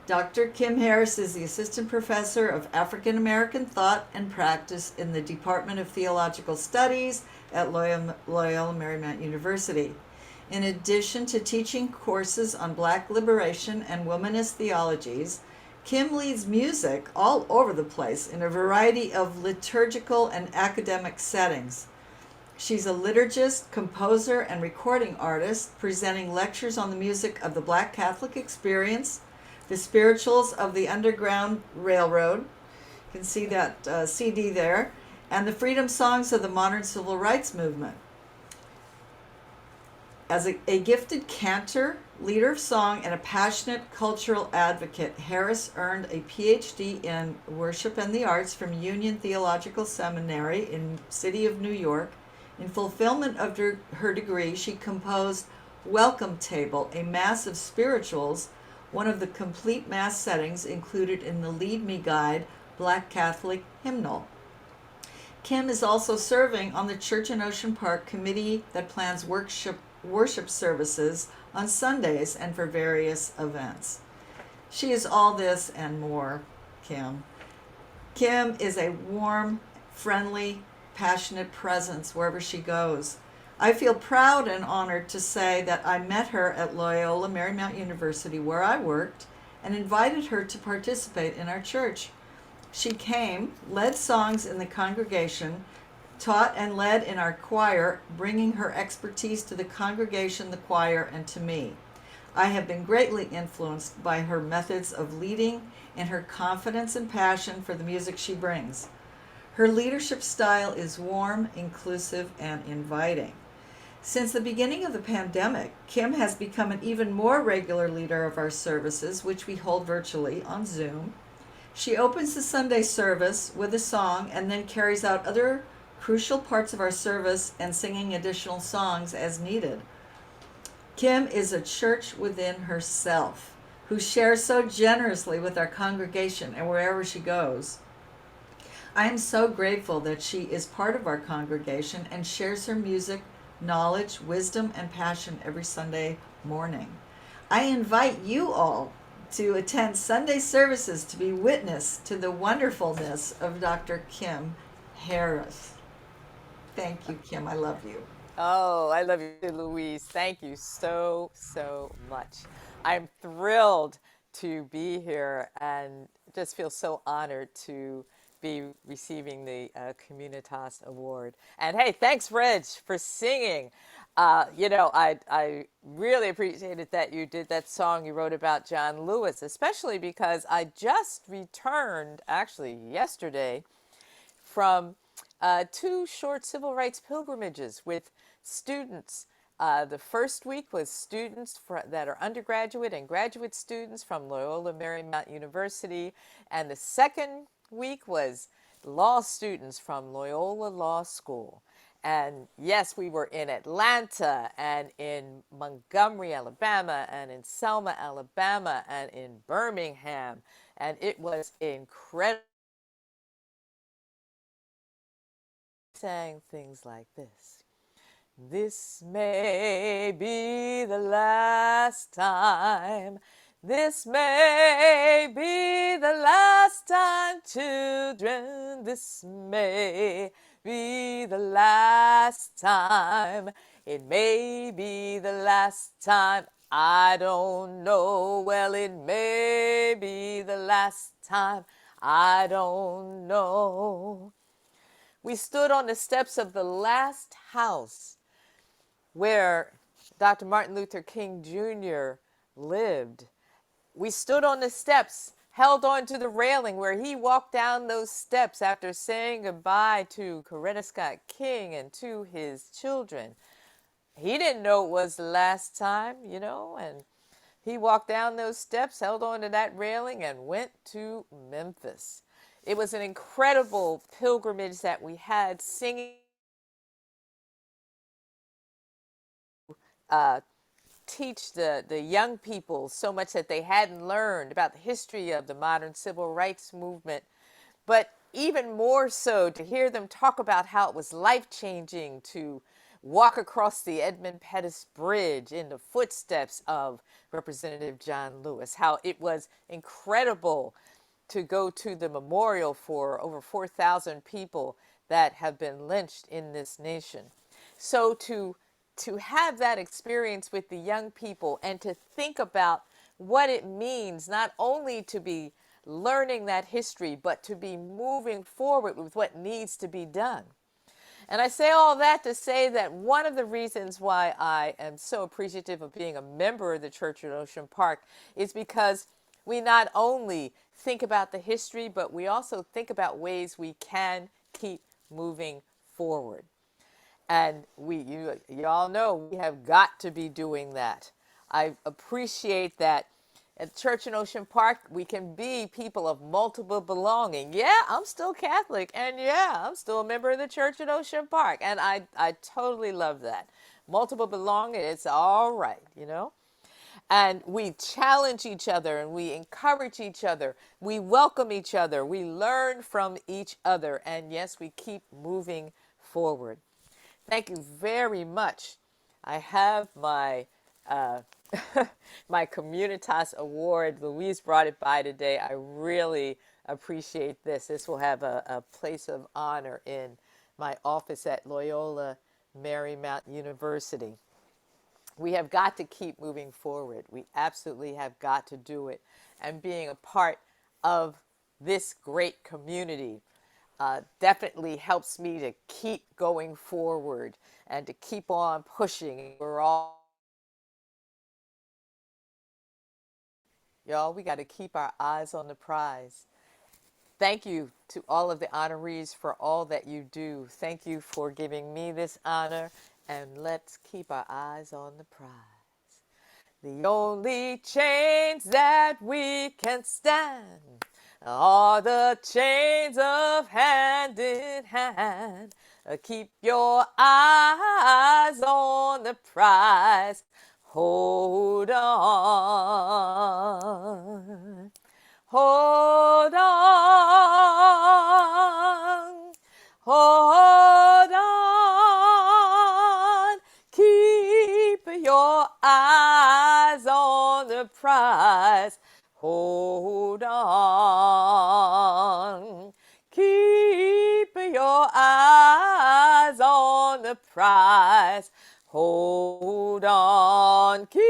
[SPEAKER 1] Dr. Kim Harris is the Assistant Professor of African American Thought and Practice in the Department of Theological Studies at Loyola Marymount University. In addition to teaching courses on Black liberation and womanist theologies, Kim leads music all over the place in a variety of liturgical and academic settings. She's a liturgist, composer, and recording artist, presenting lectures on the music of the Black Catholic experience, the spirituals of the Underground Railroad. You can see that CD there, and the freedom songs of the modern civil rights movement. As a gifted cantor, leader of song, and a passionate cultural advocate, Harris earned a PhD in worship and the arts from Union Theological Seminary in City of New York. In fulfillment of her degree, she composed Welcome Table, a mass of spirituals, one of the complete mass settings included in the Lead Me Guide Black Catholic Hymnal. Kim is also serving on the Church in Ocean Park committee that plans worship services on Sundays and for various events. She is all this and more, Kim. Kim is a warm, friendly, passionate presence wherever she goes. I feel proud and honored to say that I met her at Loyola Marymount University, where I worked, and invited her to participate in our church. She came, led songs in the congregation, taught and led in our choir, bringing her expertise to the congregation, the choir, and to me. I have been greatly influenced by her methods of leading and her confidence and passion for the music she brings. Her leadership style is warm, inclusive, and inviting. Since the beginning of the pandemic, Kim has become an even more regular leader of our services, which we hold virtually on Zoom. She opens the Sunday service with a song and then carries out other crucial parts of our service and singing additional songs as needed. Kim is a church within herself who shares so generously with our congregation and wherever she goes. I am so grateful that she is part of our congregation and shares her music, knowledge, wisdom, and passion every Sunday morning. I invite you all to attend Sunday services to be witness to the wonderfulness of Dr. Kim Harris. Thank you, Kim. I love you.
[SPEAKER 9] Oh, I love you, Louise. Thank you so, so much. I'm thrilled to be here and just feel so honored to be receiving the Communitas Award. And hey, thanks, Reg, for singing. I really appreciated that you did that song you wrote about John Lewis, especially because I just returned, actually yesterday, from 2 short civil rights pilgrimages with students. The first week was students that are undergraduate and graduate students from Loyola Marymount University, and the second week was law students from Loyola Law School. And yes, we were in Atlanta and in Montgomery, Alabama, and in Selma, Alabama, and in Birmingham, and it was incredible. Sang things like this. This may be the last time. This may be the last time, children. This may be the last time. It may be the last time. I don't know. Well, it may be the last time. I don't know. We stood on the steps of the last house where Dr. Martin Luther King Jr. lived. We stood on the steps, held on to the railing where he walked down those steps after saying goodbye to Coretta Scott King and to his children. He didn't know it was the last time, and he walked down those steps, held on to that railing, and went to Memphis. It was an incredible pilgrimage that we had, singing, teach the young people so much that they hadn't learned about the history of the modern civil rights movement, but even more so to hear them talk about how it was life-changing to walk across the Edmund Pettus Bridge in the footsteps of Representative John Lewis, how it was incredible to go to the memorial for over 4,000 people that have been lynched in this nation. So to have that experience with the young people and to think about what it means not only to be learning that history, but to be moving forward with what needs to be done. And I say all that to say that one of the reasons why I am so appreciative of being a member of the Church at Ocean Park is because we not only think about the history, but we also think about ways we can keep moving forward. And you all know we have got to be doing that. I appreciate that at Church in Ocean Park, we can be people of multiple belonging. Yeah, I'm still Catholic, and yeah, I'm still a member of the Church at Ocean Park, and I totally love that. Multiple belonging, it's all right, you know? And we challenge each other and we encourage each other. We welcome each other. We learn from each other. And yes, we keep moving forward. Thank you very much. I have my my Communitas award. Louise brought it by today. I really appreciate this. This will have a place of honor in my office at Loyola Marymount University. We have got to keep moving forward. We absolutely have got to do it. And being a part of this great community definitely helps me to keep going forward and to keep on pushing. We're all, y'all, we got to keep our eyes on the prize. Thank you to all of the honorees for all that you do. Thank you for giving me this honor, and let's keep our eyes on the prize. The only chains that we can stand are the chains of hand in hand. Keep your eyes on the prize. Hold on. Hold on. Hold on. Keep your eyes on the prize. Hold on. Keep your eyes on the prize. Hold on. Keep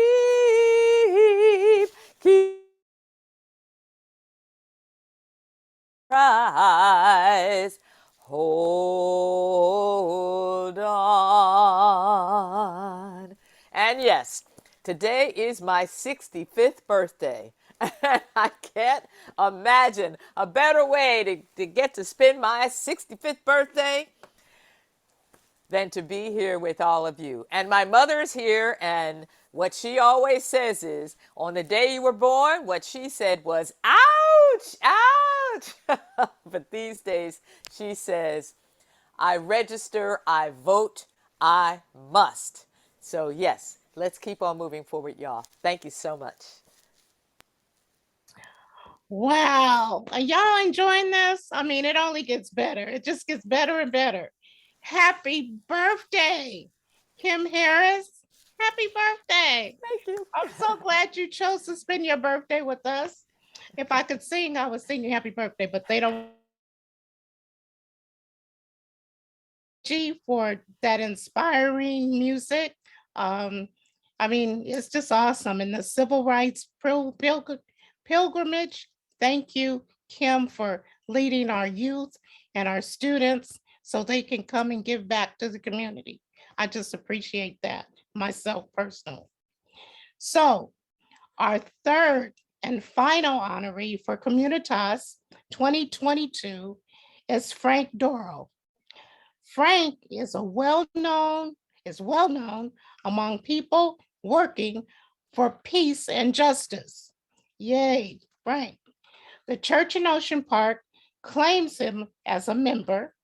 [SPEAKER 9] prize. Hold on. And yes, today is my 65th birthday. And I can't imagine a better way to get to spend my 65th birthday than to be here with all of you. And my mother's here, and what she always says is, on the day you were born, what she said was, ouch, ouch. But these days, she says, I register, I vote, I must. So yes, let's keep on moving forward, y'all. Thank you so much.
[SPEAKER 4] Wow. Are y'all enjoying this? I mean, it only gets better. It just gets better and better. Happy birthday, Kim Harris. Happy birthday.
[SPEAKER 9] Thank you.
[SPEAKER 4] I'm so glad you chose to spend your birthday with us. If I could sing, I would sing you happy birthday, but they don't. For that inspiring music. I mean, it's just awesome. And the civil rights pilgrimage, thank you, Kim, for leading our youth and our students so they can come and give back to the community. I just appreciate that myself personally. So our third and final honoree for Communitas 2022 is Frank Dorrel. Frank is well known among people working for peace and justice. Yay, Frank. The Church in Ocean Park claims him as a member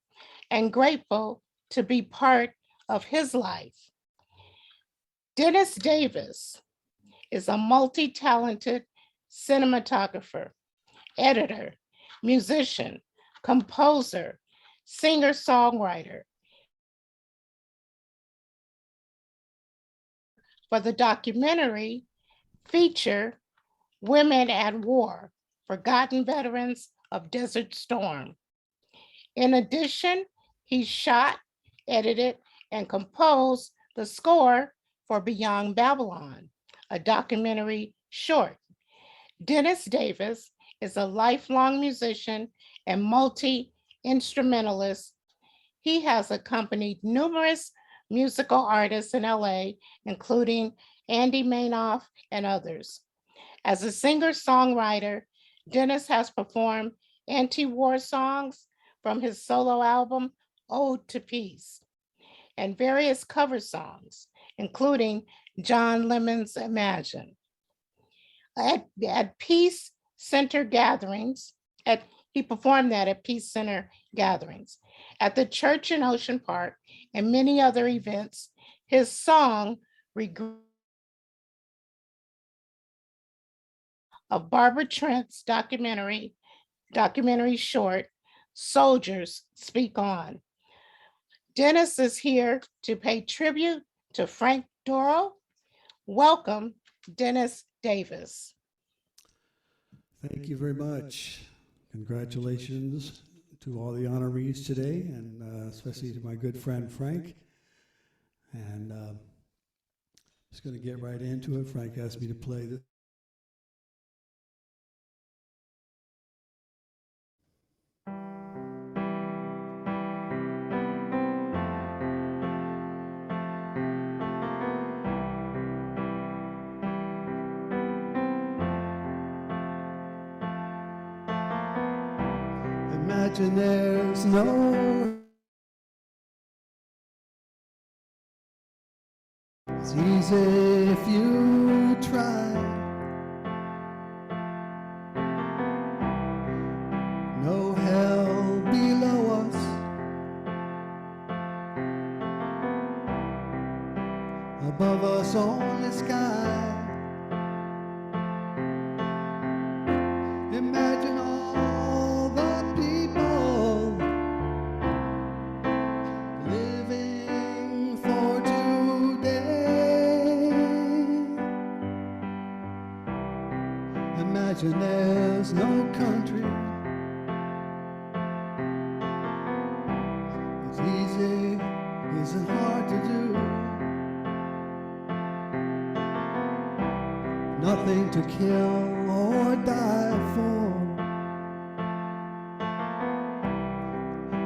[SPEAKER 4] and grateful to be part of his life. Dennis Davis is a multi-talented cinematographer, editor, musician, composer, singer-songwriter. For the documentary feature Women at War, Forgotten Veterans of Desert Storm. In addition, he shot, edited, and composed the score for Beyond Babylon, a documentary short. Dennis Davis is a lifelong musician and multi-instrumentalist. He has accompanied numerous musical artists in LA, including Andy Mainoff and others. As a singer-songwriter, Dennis has performed anti-war songs from his solo album, Ode to Peace, and various cover songs, including John Lemon's Imagine. At Peace Center gatherings, he performed that at Peace Center gatherings, at the church in Ocean Park, and many other events. His song, of Barbara Trent's documentary short, Soldiers Speak On. Dennis is here to pay tribute to Frank Dorrel. Welcome, Dennis Davis.
[SPEAKER 10] Thank you very much. Congratulations to all the honorees today, and especially to my good friend Frank. And just going to get right into it. Frank asked me to play this. Imagine there's no, it's easy if you try. No hell below us, above us only sky. Imagine all the people living for today. Imagine there's no country. It's easy, isn't hard to do. Nothing to kill or die for,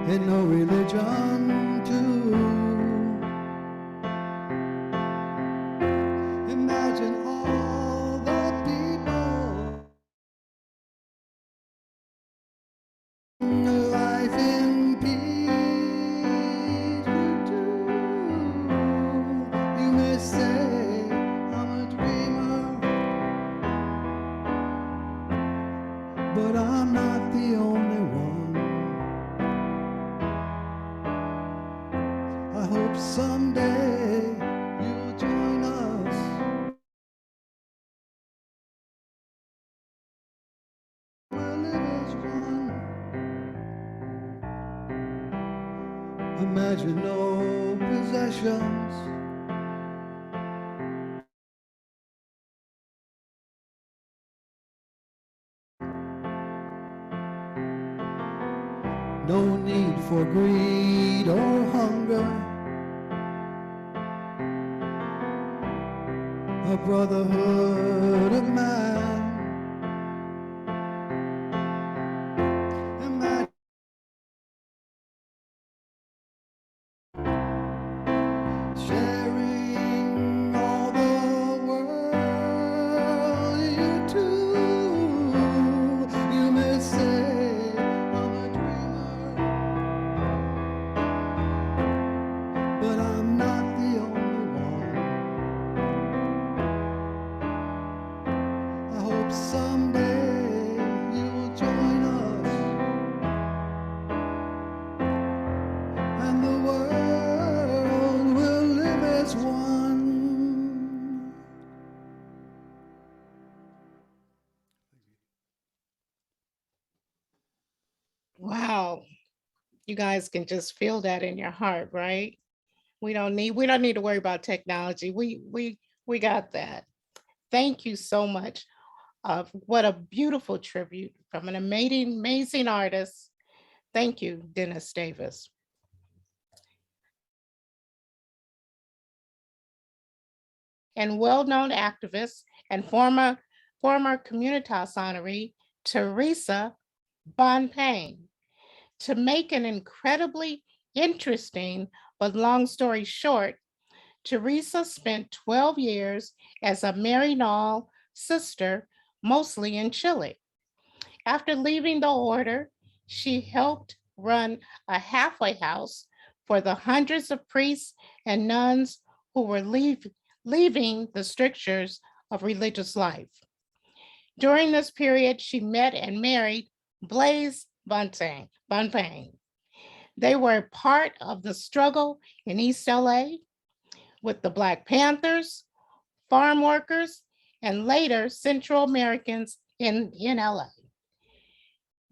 [SPEAKER 10] and no religion too. Imagine all the people, life in peace. You may say I'm a dreamer, but I'm not the only one. I hope someday you'll join us. We'll live as one. Imagine no possessions. No need for greed or hunger. A brotherhood of man. Imagine sharing all the world. You too, you may say I'm a dreamer, but I'm not the only one. I hope someday you'll join us, and the world will live as one.
[SPEAKER 4] Wow, you guys can just feel that in your heart, right? We don't need to worry about technology. We got that. Thank you so much. What a beautiful tribute from an amazing artist. Thank you, Dennis Davis. And well-known activist and former Communitas honoree, Theresa Bonpane, to make an incredibly Interesting, but long story short, Theresa spent 12 years as a Maryknoll sister, mostly in Chile. After leaving the order, she helped run a halfway house for the hundreds of priests and nuns who were leaving the strictures of religious life. During this period, she met and married Blaise Bonpane. They were part of the struggle in East LA with the Black Panthers, farm workers, and later Central Americans in LA.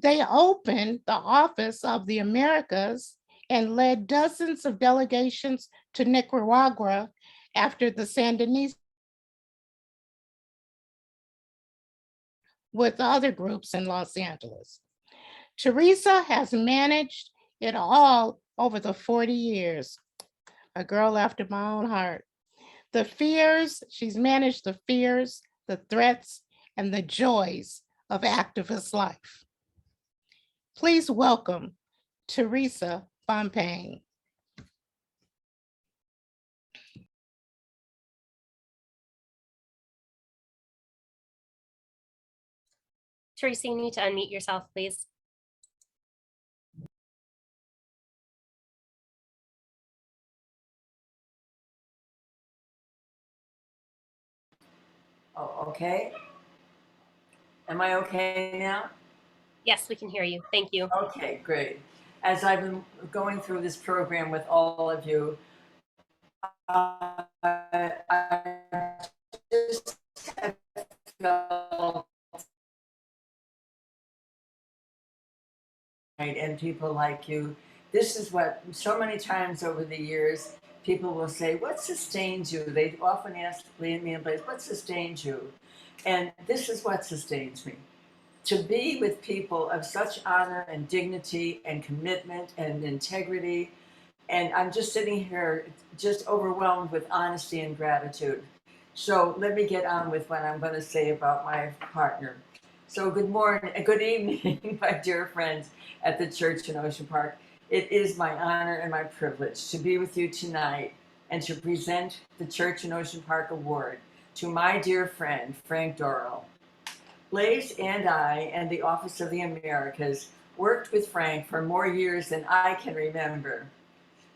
[SPEAKER 4] They opened the Office of the Americas and led dozens of delegations to Nicaragua after the Sandinistas with other groups in Los Angeles. Theresa has managed it all over the 40 years. A girl after my own heart. She's managed the fears, the threats, and the joys of activist life. Please welcome Theresa Bonpane.
[SPEAKER 11] Theresa, you need to unmute yourself, please.
[SPEAKER 12] Oh, okay. Am I okay now?
[SPEAKER 11] Yes, we can hear you. Thank you.
[SPEAKER 12] Okay, great. As I've been going through this program with all of you, I just have felt, and people like you, this is what so many times over the years, people will say, what sustains you? They often ask me and Blaise, what sustains you? And this is what sustains me. To be with people of such honor and dignity and commitment and integrity. And I'm just sitting here just overwhelmed with honesty and gratitude. So let me get on with what I'm going to say about my partner. So good morning, good evening, my dear friends at the church in Ocean Park. It is my honor and my privilege to be with you tonight and to present the Church in Ocean Park Award to my dear friend, Frank Dorrel. Blaise and I and the Office of the Americas worked with Frank for more years than I can remember.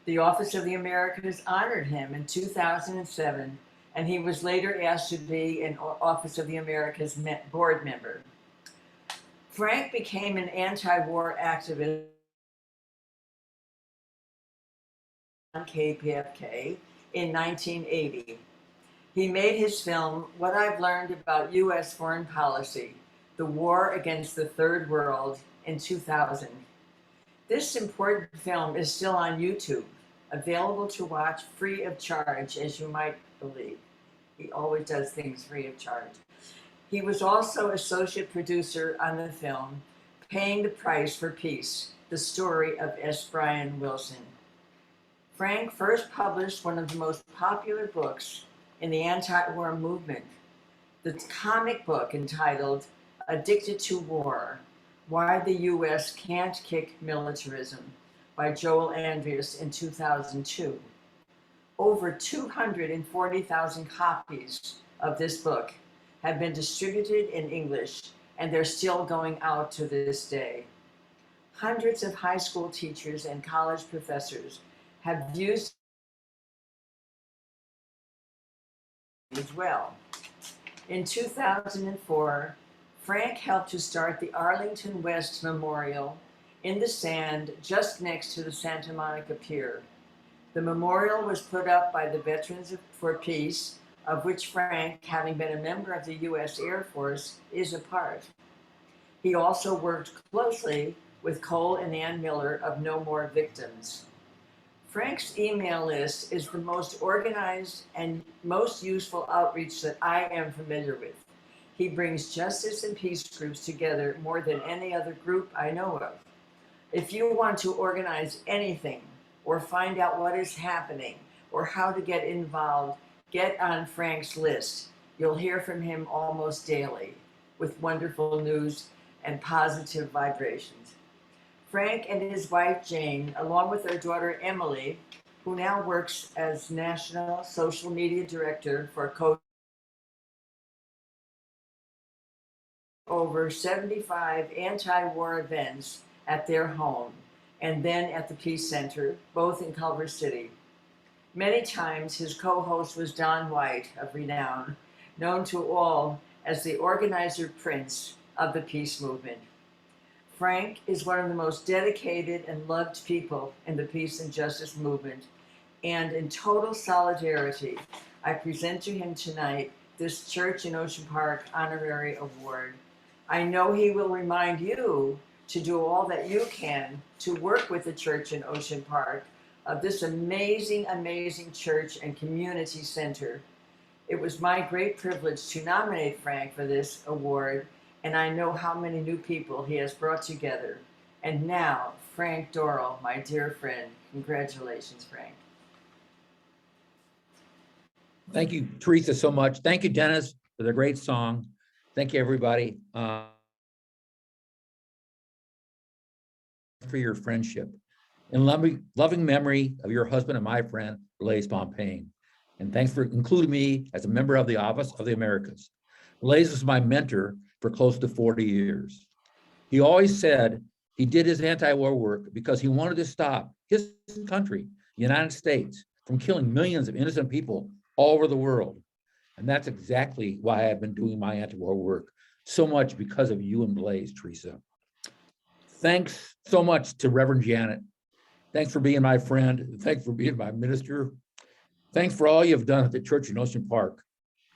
[SPEAKER 12] The Office of the Americas honored him in 2007, and he was later asked to be an Office of the Americas board member. Frank became an anti-war activist on KPFK in 1980. He made his film, What I've Learned About U.S. Foreign Policy, The War Against the Third World, in 2000. This important film is still on YouTube, available to watch free of charge, as you might believe. He always does things free of charge. He was also associate producer on the film, Paying the Price for Peace, the story of S. Brian Wilson. Frank first published one of the most popular books in the anti-war movement, the comic book entitled Addicted to War, Why the U.S. Can't Kick Militarism, by Joel Andreas in 2002. Over 240,000 copies of this book have been distributed in English, and they're still going out to this day. Hundreds of high school teachers and college professors have used as well. In 2004, Frank helped to start the Arlington West Memorial in the sand just next to the Santa Monica Pier. The memorial was put up by the Veterans for Peace, of which Frank, having been a member of the U.S. Air Force, is a part. He also worked closely with Cole and Ann Miller of No More Victims. Frank's email list is the most organized and most useful outreach that I am familiar with. He brings justice and peace groups together more than any other group I know of. If you want to organize anything or find out what is happening or how to get involved, get on Frank's list. You'll hear from him almost daily with wonderful news and positive vibrations. Frank and his wife Jane, along with their daughter Emily, who now works as National Social Media Director for over 75 anti-war events at their home and then at the Peace Center, both in Culver City. Many times his co-host was Don White of renown, known to all as the organizer prince of the peace movement. Frank is one of the most dedicated and loved people in the peace and justice movement, and in total solidarity, I present to him tonight this Church in Ocean Park Honorary Award. I know he will remind you to do all that you can to work with the Church in Ocean Park of this amazing, amazing church and community center. It was my great privilege to nominate Frank for this award, and I know how many new people he has brought together. And now, Frank Dorrel, my dear friend, congratulations, Frank.
[SPEAKER 13] Thank you, Theresa, so much. Thank you, Dennis, for the great song. Thank you, everybody, for your friendship. In loving memory of your husband and my friend, Blaise Bonpane. And thanks for including me as a member of the Office of the Americas. Blaise was my mentor for close to 40 years. He always said he did his anti-war work because he wanted to stop his country, the United States, from killing millions of innocent people all over the world. And that's exactly why I've been doing my anti-war work so much, because of you and Blaise, Theresa. Thanks so much to Reverend Janet. Thanks for being my friend. Thanks for being my minister. Thanks for all you've done at the Church in Ocean Park.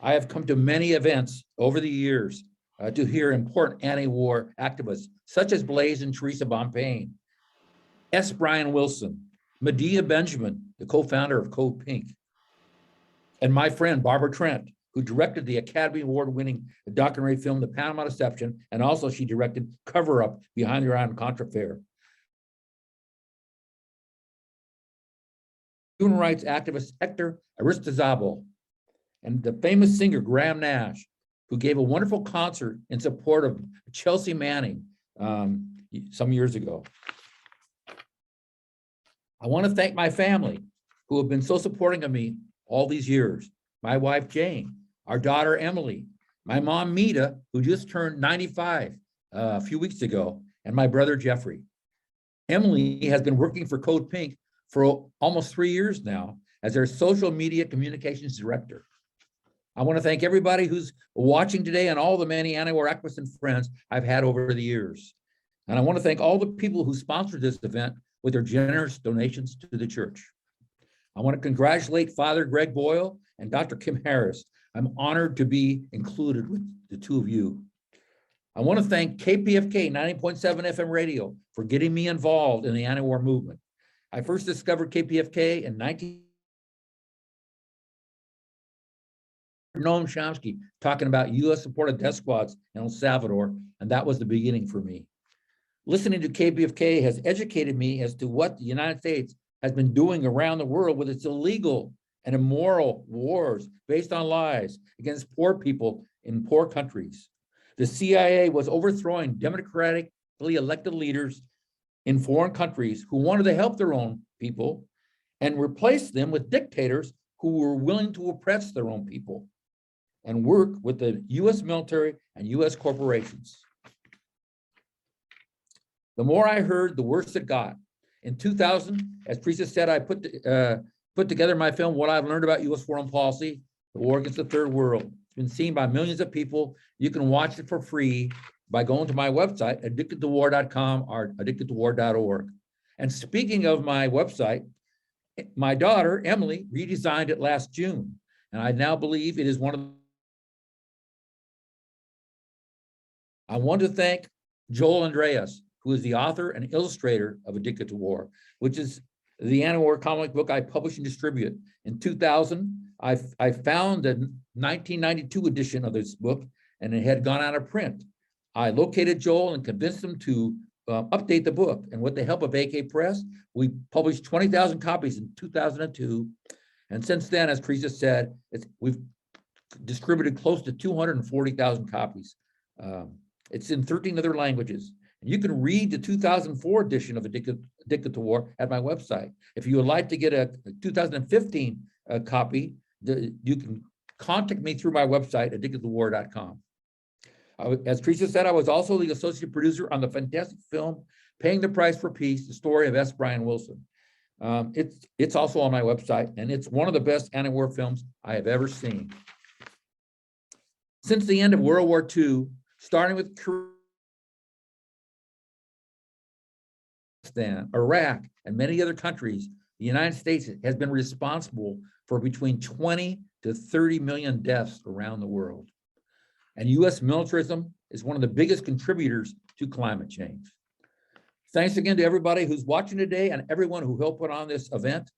[SPEAKER 13] I have come to many events over the years to hear important anti-war activists such as Blaise and Theresa Bonpane, S. Brian Wilson, Medea Benjamin, the co-founder of Code Pink, and my friend Barbara Trent, who directed the Academy Award-winning documentary film, The Panama Deception, and also she directed Cover Up Behind the Iran-Contra Affair. Human rights activist Hector Aristizabal, and the famous singer Graham Nash, who gave a wonderful concert in support of Chelsea Manning some years ago. I want to thank my family, who have been so supporting of me all these years. My wife, Jane, our daughter, Emily, my mom, Mita, who just turned 95 a few weeks ago, and my brother, Jeffrey. Emily has been working for Code Pink for almost 3 years now as their social media communications director. I want to thank everybody who's watching today and all the many anti-war activists and friends I've had over the years. And I want to thank all the people who sponsored this event with their generous donations to the church. I want to congratulate Father Greg Boyle and Dr. Kim Harris. I'm honored to be included with the two of you. I want to thank KPFK 90.7 FM radio for getting me involved in the anti-war movement. I first discovered KPFK in Noam Chomsky talking about US supported death squads in El Salvador, and that was the beginning for me. Listening to KPFK has educated me as to what the United States has been doing around the world with its illegal and immoral wars based on lies against poor people in poor countries. The CIA was overthrowing democratically elected leaders in foreign countries who wanted to help their own people and replace them with dictators who were willing to oppress their own people and work with the US military and US corporations. The more I heard, the worse it got. In 2000, as Theresa said, I put together my film, What I've Learned About US Foreign Policy, The War Against the Third World. It's been seen by millions of people. You can watch it for free by going to my website, addictedtowar.com or addictedtowar.org. And speaking of my website, my daughter, Emily, redesigned it last June. And I now believe it is one of the... I want to thank Joel Andreas, who is the author and illustrator of Addicted to War, which is the anti-war comic book I publish and distribute. In 2000, I found the 1992 edition of this book, and it had gone out of print. I located Joel and convinced him to update the book. And with the help of AK Press, we published 20,000 copies in 2002. And since then, as Theresa said, we've distributed close to 240,000 copies. It's in 13 other languages, You can read the 2004 edition of Addicted to War at my website. If you would like to get a 2015 copy, you can contact me through my website, addictedtowar.com. As Theresa said, I was also the associate producer on the fantastic film, Paying the Price for Peace, the story of S. Brian Wilson. It's also on my website, and it's one of the best anti-war films I have ever seen. Since the end of World War II, starting with Iraq, and many other countries, the United States has been responsible for between 20 to 30 million deaths around the world. And US militarism is one of the biggest contributors to climate change. Thanks again to everybody who's watching today and everyone who helped put on this event.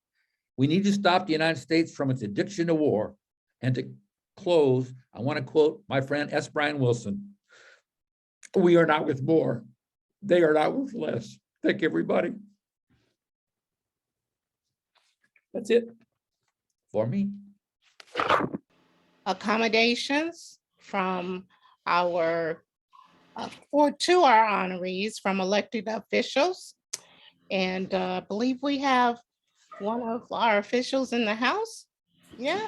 [SPEAKER 13] We need to stop the United States from its addiction to war. And to close, I want to quote my friend S. Brian Wilson. We are not worth more. They are not worth less. Thank you, everybody. That's it for me.
[SPEAKER 4] Accommodations from our to our honorees from elected officials. And I believe we have one of our officials in the house. Yeah.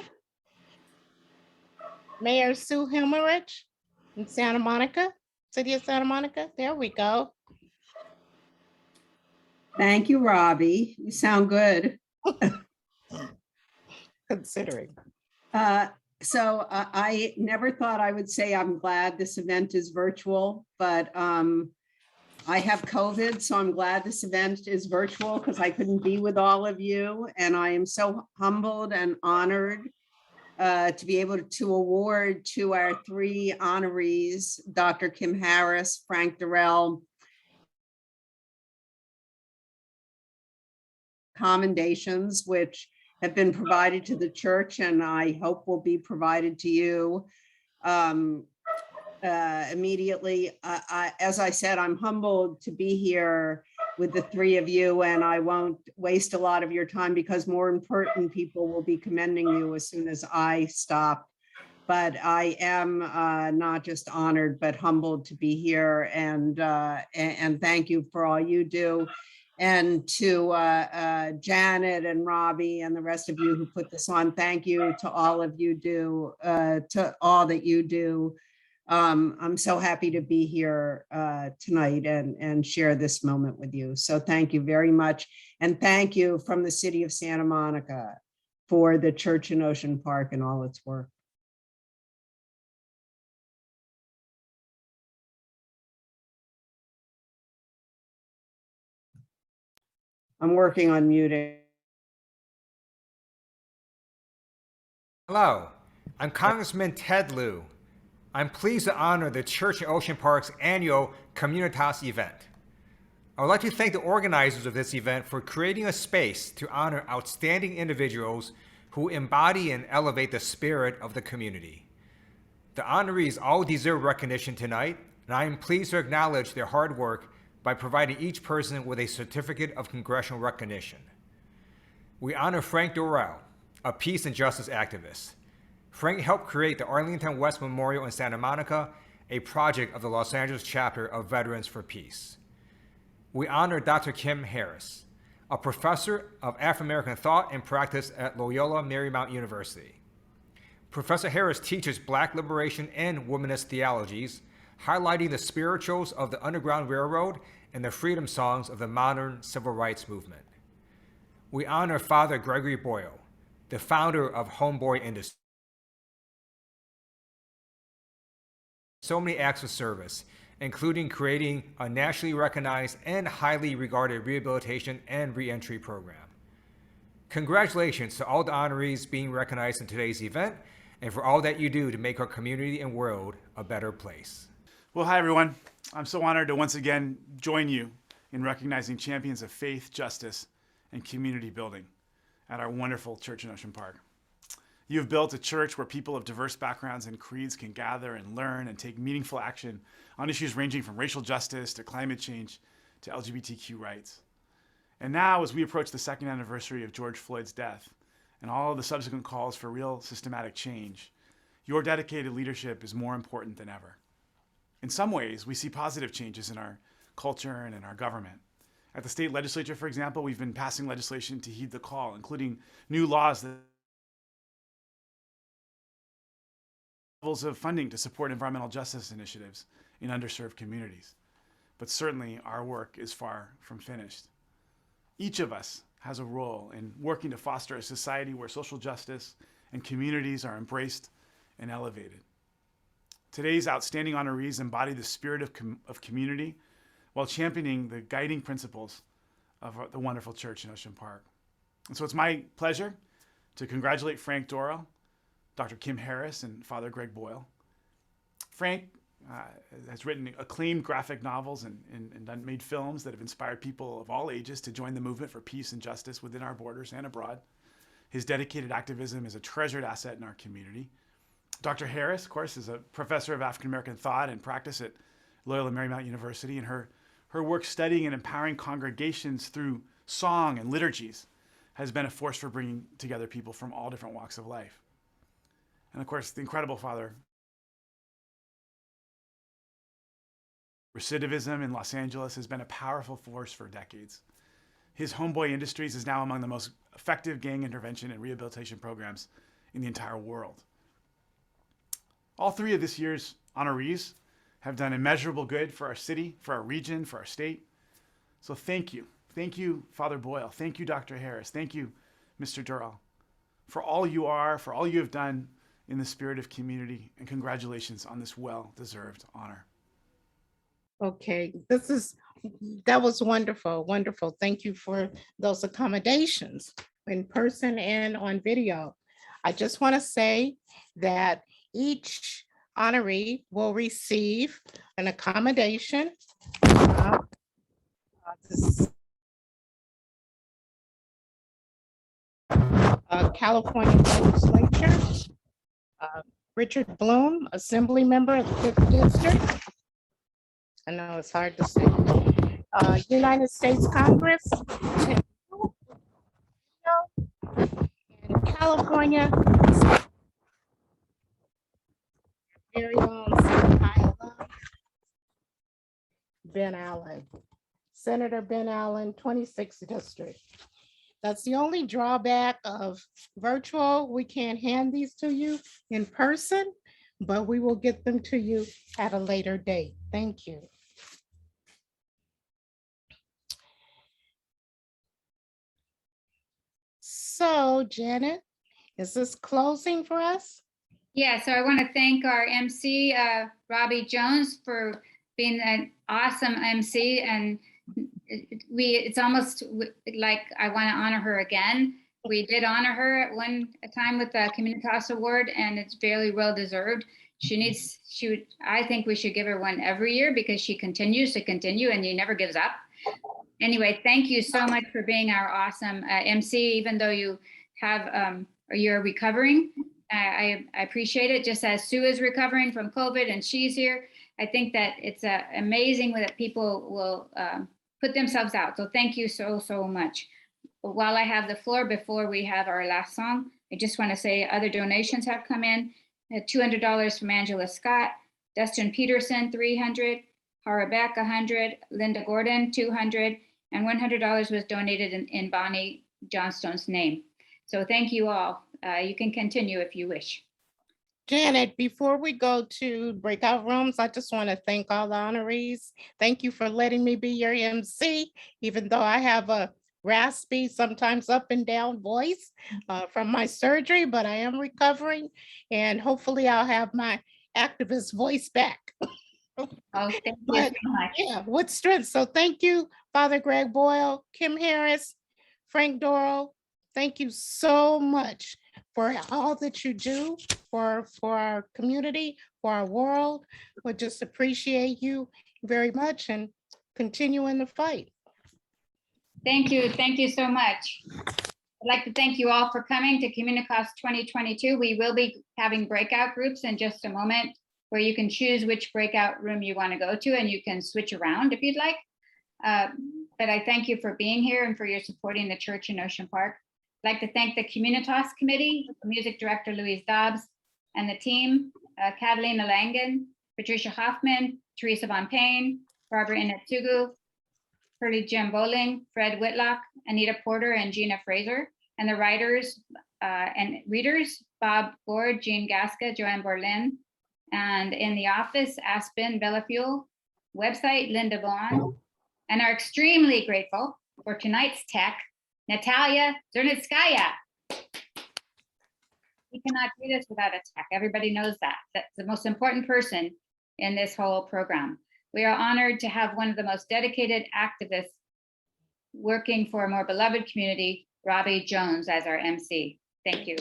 [SPEAKER 4] Mayor Sue Himmelrich in Santa Monica, City of Santa Monica. There we go.
[SPEAKER 14] Thank you, Robbie. You sound good.
[SPEAKER 4] Considering.
[SPEAKER 14] So I never thought I would say I'm glad this event is virtual, but I have COVID, so I'm glad this event is virtual because I couldn't be with all of you. And I am so humbled and honored to be able to award to our three honorees, Dr. Kim Harris, Frank Dorrel, commendations, which have been provided to the church and I hope will be provided to you immediately. As I said, I'm humbled to be here with the three of you, and I won't waste a lot of your time because more important people will be commending you as soon as I stop. But I am not just honored, but humbled to be here, and thank you for all you do. And to Janet and Robbie and the rest of you who put this on, thank you to all of you to all that you do. I'm so happy to be here tonight and share this moment with you. So thank you very much. And thank you from the City of Santa Monica for the church in Ocean Park and all its work. I'm working on muting.
[SPEAKER 15] Hello, I'm Congressman Ted Lieu. I'm pleased to honor the Church in Ocean Park's annual Communitas event. I would like to thank the organizers of this event for creating a space to honor outstanding individuals who embody and elevate the spirit of the community. The honorees all deserve recognition tonight, and I am pleased to acknowledge their hard work by providing each person with a certificate of congressional recognition. We honor Frank Dorrel, a peace and justice activist. Frank helped create the Arlington West Memorial in Santa Monica, a project of the Los Angeles chapter of Veterans for Peace. We honor Dr. Kim Harris, a professor of African-American thought and practice at Loyola Marymount University. Professor Harris teaches Black liberation and womanist theologies, highlighting the spirituals of the Underground Railroad and the freedom songs of the modern civil rights movement. We honor Father Gregory Boyle, the founder of Homeboy Industries. So many acts of service, including creating a nationally recognized and highly regarded rehabilitation and reentry program. Congratulations to all the honorees being recognized in today's event and for all that you do to make our community and world a better place.
[SPEAKER 16] Well, hi, everyone. I'm so honored to once again join you in recognizing champions of faith, justice, and community building at our wonderful church in Ocean Park. You've built a church where people of diverse backgrounds and creeds can gather and learn and take meaningful action on issues ranging from racial justice to climate change to LGBTQ rights. And now, as we approach the second anniversary of George Floyd's death and all of the subsequent calls for real systematic change, your dedicated leadership is more important than ever. In some ways, we see positive changes in our culture, and in our government. At the state legislature, for example, we've been passing legislation to heed the call, including new laws that levels of funding to support environmental justice initiatives in underserved communities. But certainly our work is far from finished. Each of us has a role in working to foster a society where social justice and communities are embraced and elevated. Today's outstanding honorees embody the spirit of community while championing the guiding principles of the wonderful church in Ocean Park. And so it's my pleasure to congratulate Frank Dorrel, Dr. Kim Harris, and Father Greg Boyle. Frank has written acclaimed graphic novels and made films that have inspired people of all ages to join the movement for peace and justice within our borders and abroad. His dedicated activism is a treasured asset in our community. Dr. Harris, of course, is a professor of African American thought and practice at Loyola Marymount University, and her work studying and empowering congregations through song and liturgies has been a force for bringing together people from all different walks of life. And of course, the incredible Father. Recidivism in Los Angeles has been a powerful force for decades. His Homeboy Industries is now among the most effective gang intervention and rehabilitation programs in the entire world. All three of this year's honorees have done immeasurable good for our city, for our region, for our state. So thank you. Thank you, Father Boyle. Thank you, Dr. Harris. Thank you, Mr. Dorrel, for all you are, for all you have done in the spirit of community, and congratulations on this well-deserved honor.
[SPEAKER 4] Okay, that was wonderful, wonderful. Thank you for those accommodations in person and on video. I just want to say that each honoree will receive an accommodation. California legislature. Richard Bloom, Assembly Member of the 5th District. I know it's hard to say. United States Congress. And California. Very own Ben Allen. Senator Ben Allen, 26th District. That's the only drawback of virtual. We can't hand these to you in person, but we will get them to you at a later date. Thank you. So Janet, is this closing for us?
[SPEAKER 2] Yeah, so I want to thank our MC, Robbie Jones, for being an awesome MC. And it's almost like I want to honor her again. We did honor her at one time with the Communitas Award, and it's fairly well deserved. I think we should give her one every year because she continues to continue and she never gives up. Anyway, thank you so much for being our awesome MC, even though you have, you're recovering. I appreciate it, just as Sue is recovering from COVID and she's here. I think that it's amazing that people will put themselves out. So thank you so, so much. While I have the floor, before we have our last song, I just want to say other donations have come in. $200 from Angela Scott, Dustin Peterson, $300, Harabeck, $100, Linda Gordon, $200, and $100 was donated in Bonnie Johnstone's name. So thank you all. You can continue if you wish.
[SPEAKER 4] Janet, before we go to breakout rooms, I just want to thank all the honorees. Thank you for letting me be your MC, even though I have a raspy, sometimes up and down voice from my surgery, but I am recovering and hopefully I'll have my activist voice back.
[SPEAKER 2] Oh, thank you so much.
[SPEAKER 4] Yeah, with strength. So thank you, Father Greg Boyle, Kim Harris, Frank Dorrel. Thank you so much for all that you do for our community, for our world. We just appreciate you very much and continue in the fight.
[SPEAKER 2] Thank you. Thank you so much. I'd like to thank you all for coming to Communitas 2022. We will be having breakout groups in just a moment where you can choose which breakout room you want to go to, and you can switch around if you'd like. But I thank you for being here and for your supporting the church in Ocean Park. I'd like to thank the Communitas Committee, Music Director Louise Dobbs, and the team, Catalina Langen, Patricia Hoffman, Theresa Bonpane, Barbara Inatugu, Curly Jim Bowling, Fred Whitlock, Anita Porter, and Gina Fraser. And the writers and readers, Bob Ford, Jean Gasca, Joanne Borlin. And in the office, Aspen Bellafuel, website, Linda Vaughn. And are extremely grateful for tonight's tech, Natalia Zernitskaya. We cannot do this without a tech. Everybody knows that. That's the most important person in this whole program. We are honored to have one of the most dedicated activists working for a more beloved community, Robbie Jones, as our MC. Thank you.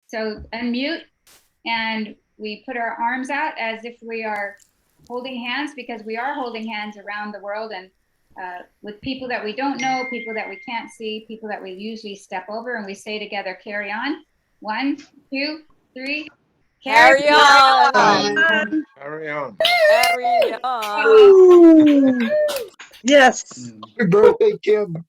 [SPEAKER 2] So unmute, and we put our arms out as if we are holding hands, because we are holding hands around the world, and with people that we don't know, people that we can't see, people that we usually step over, and we say together, carry on. 1, 2, 3.
[SPEAKER 9] Carry on.
[SPEAKER 17] Carry on.
[SPEAKER 9] Carry on.
[SPEAKER 5] Yes.
[SPEAKER 17] Happy birthday, Kim.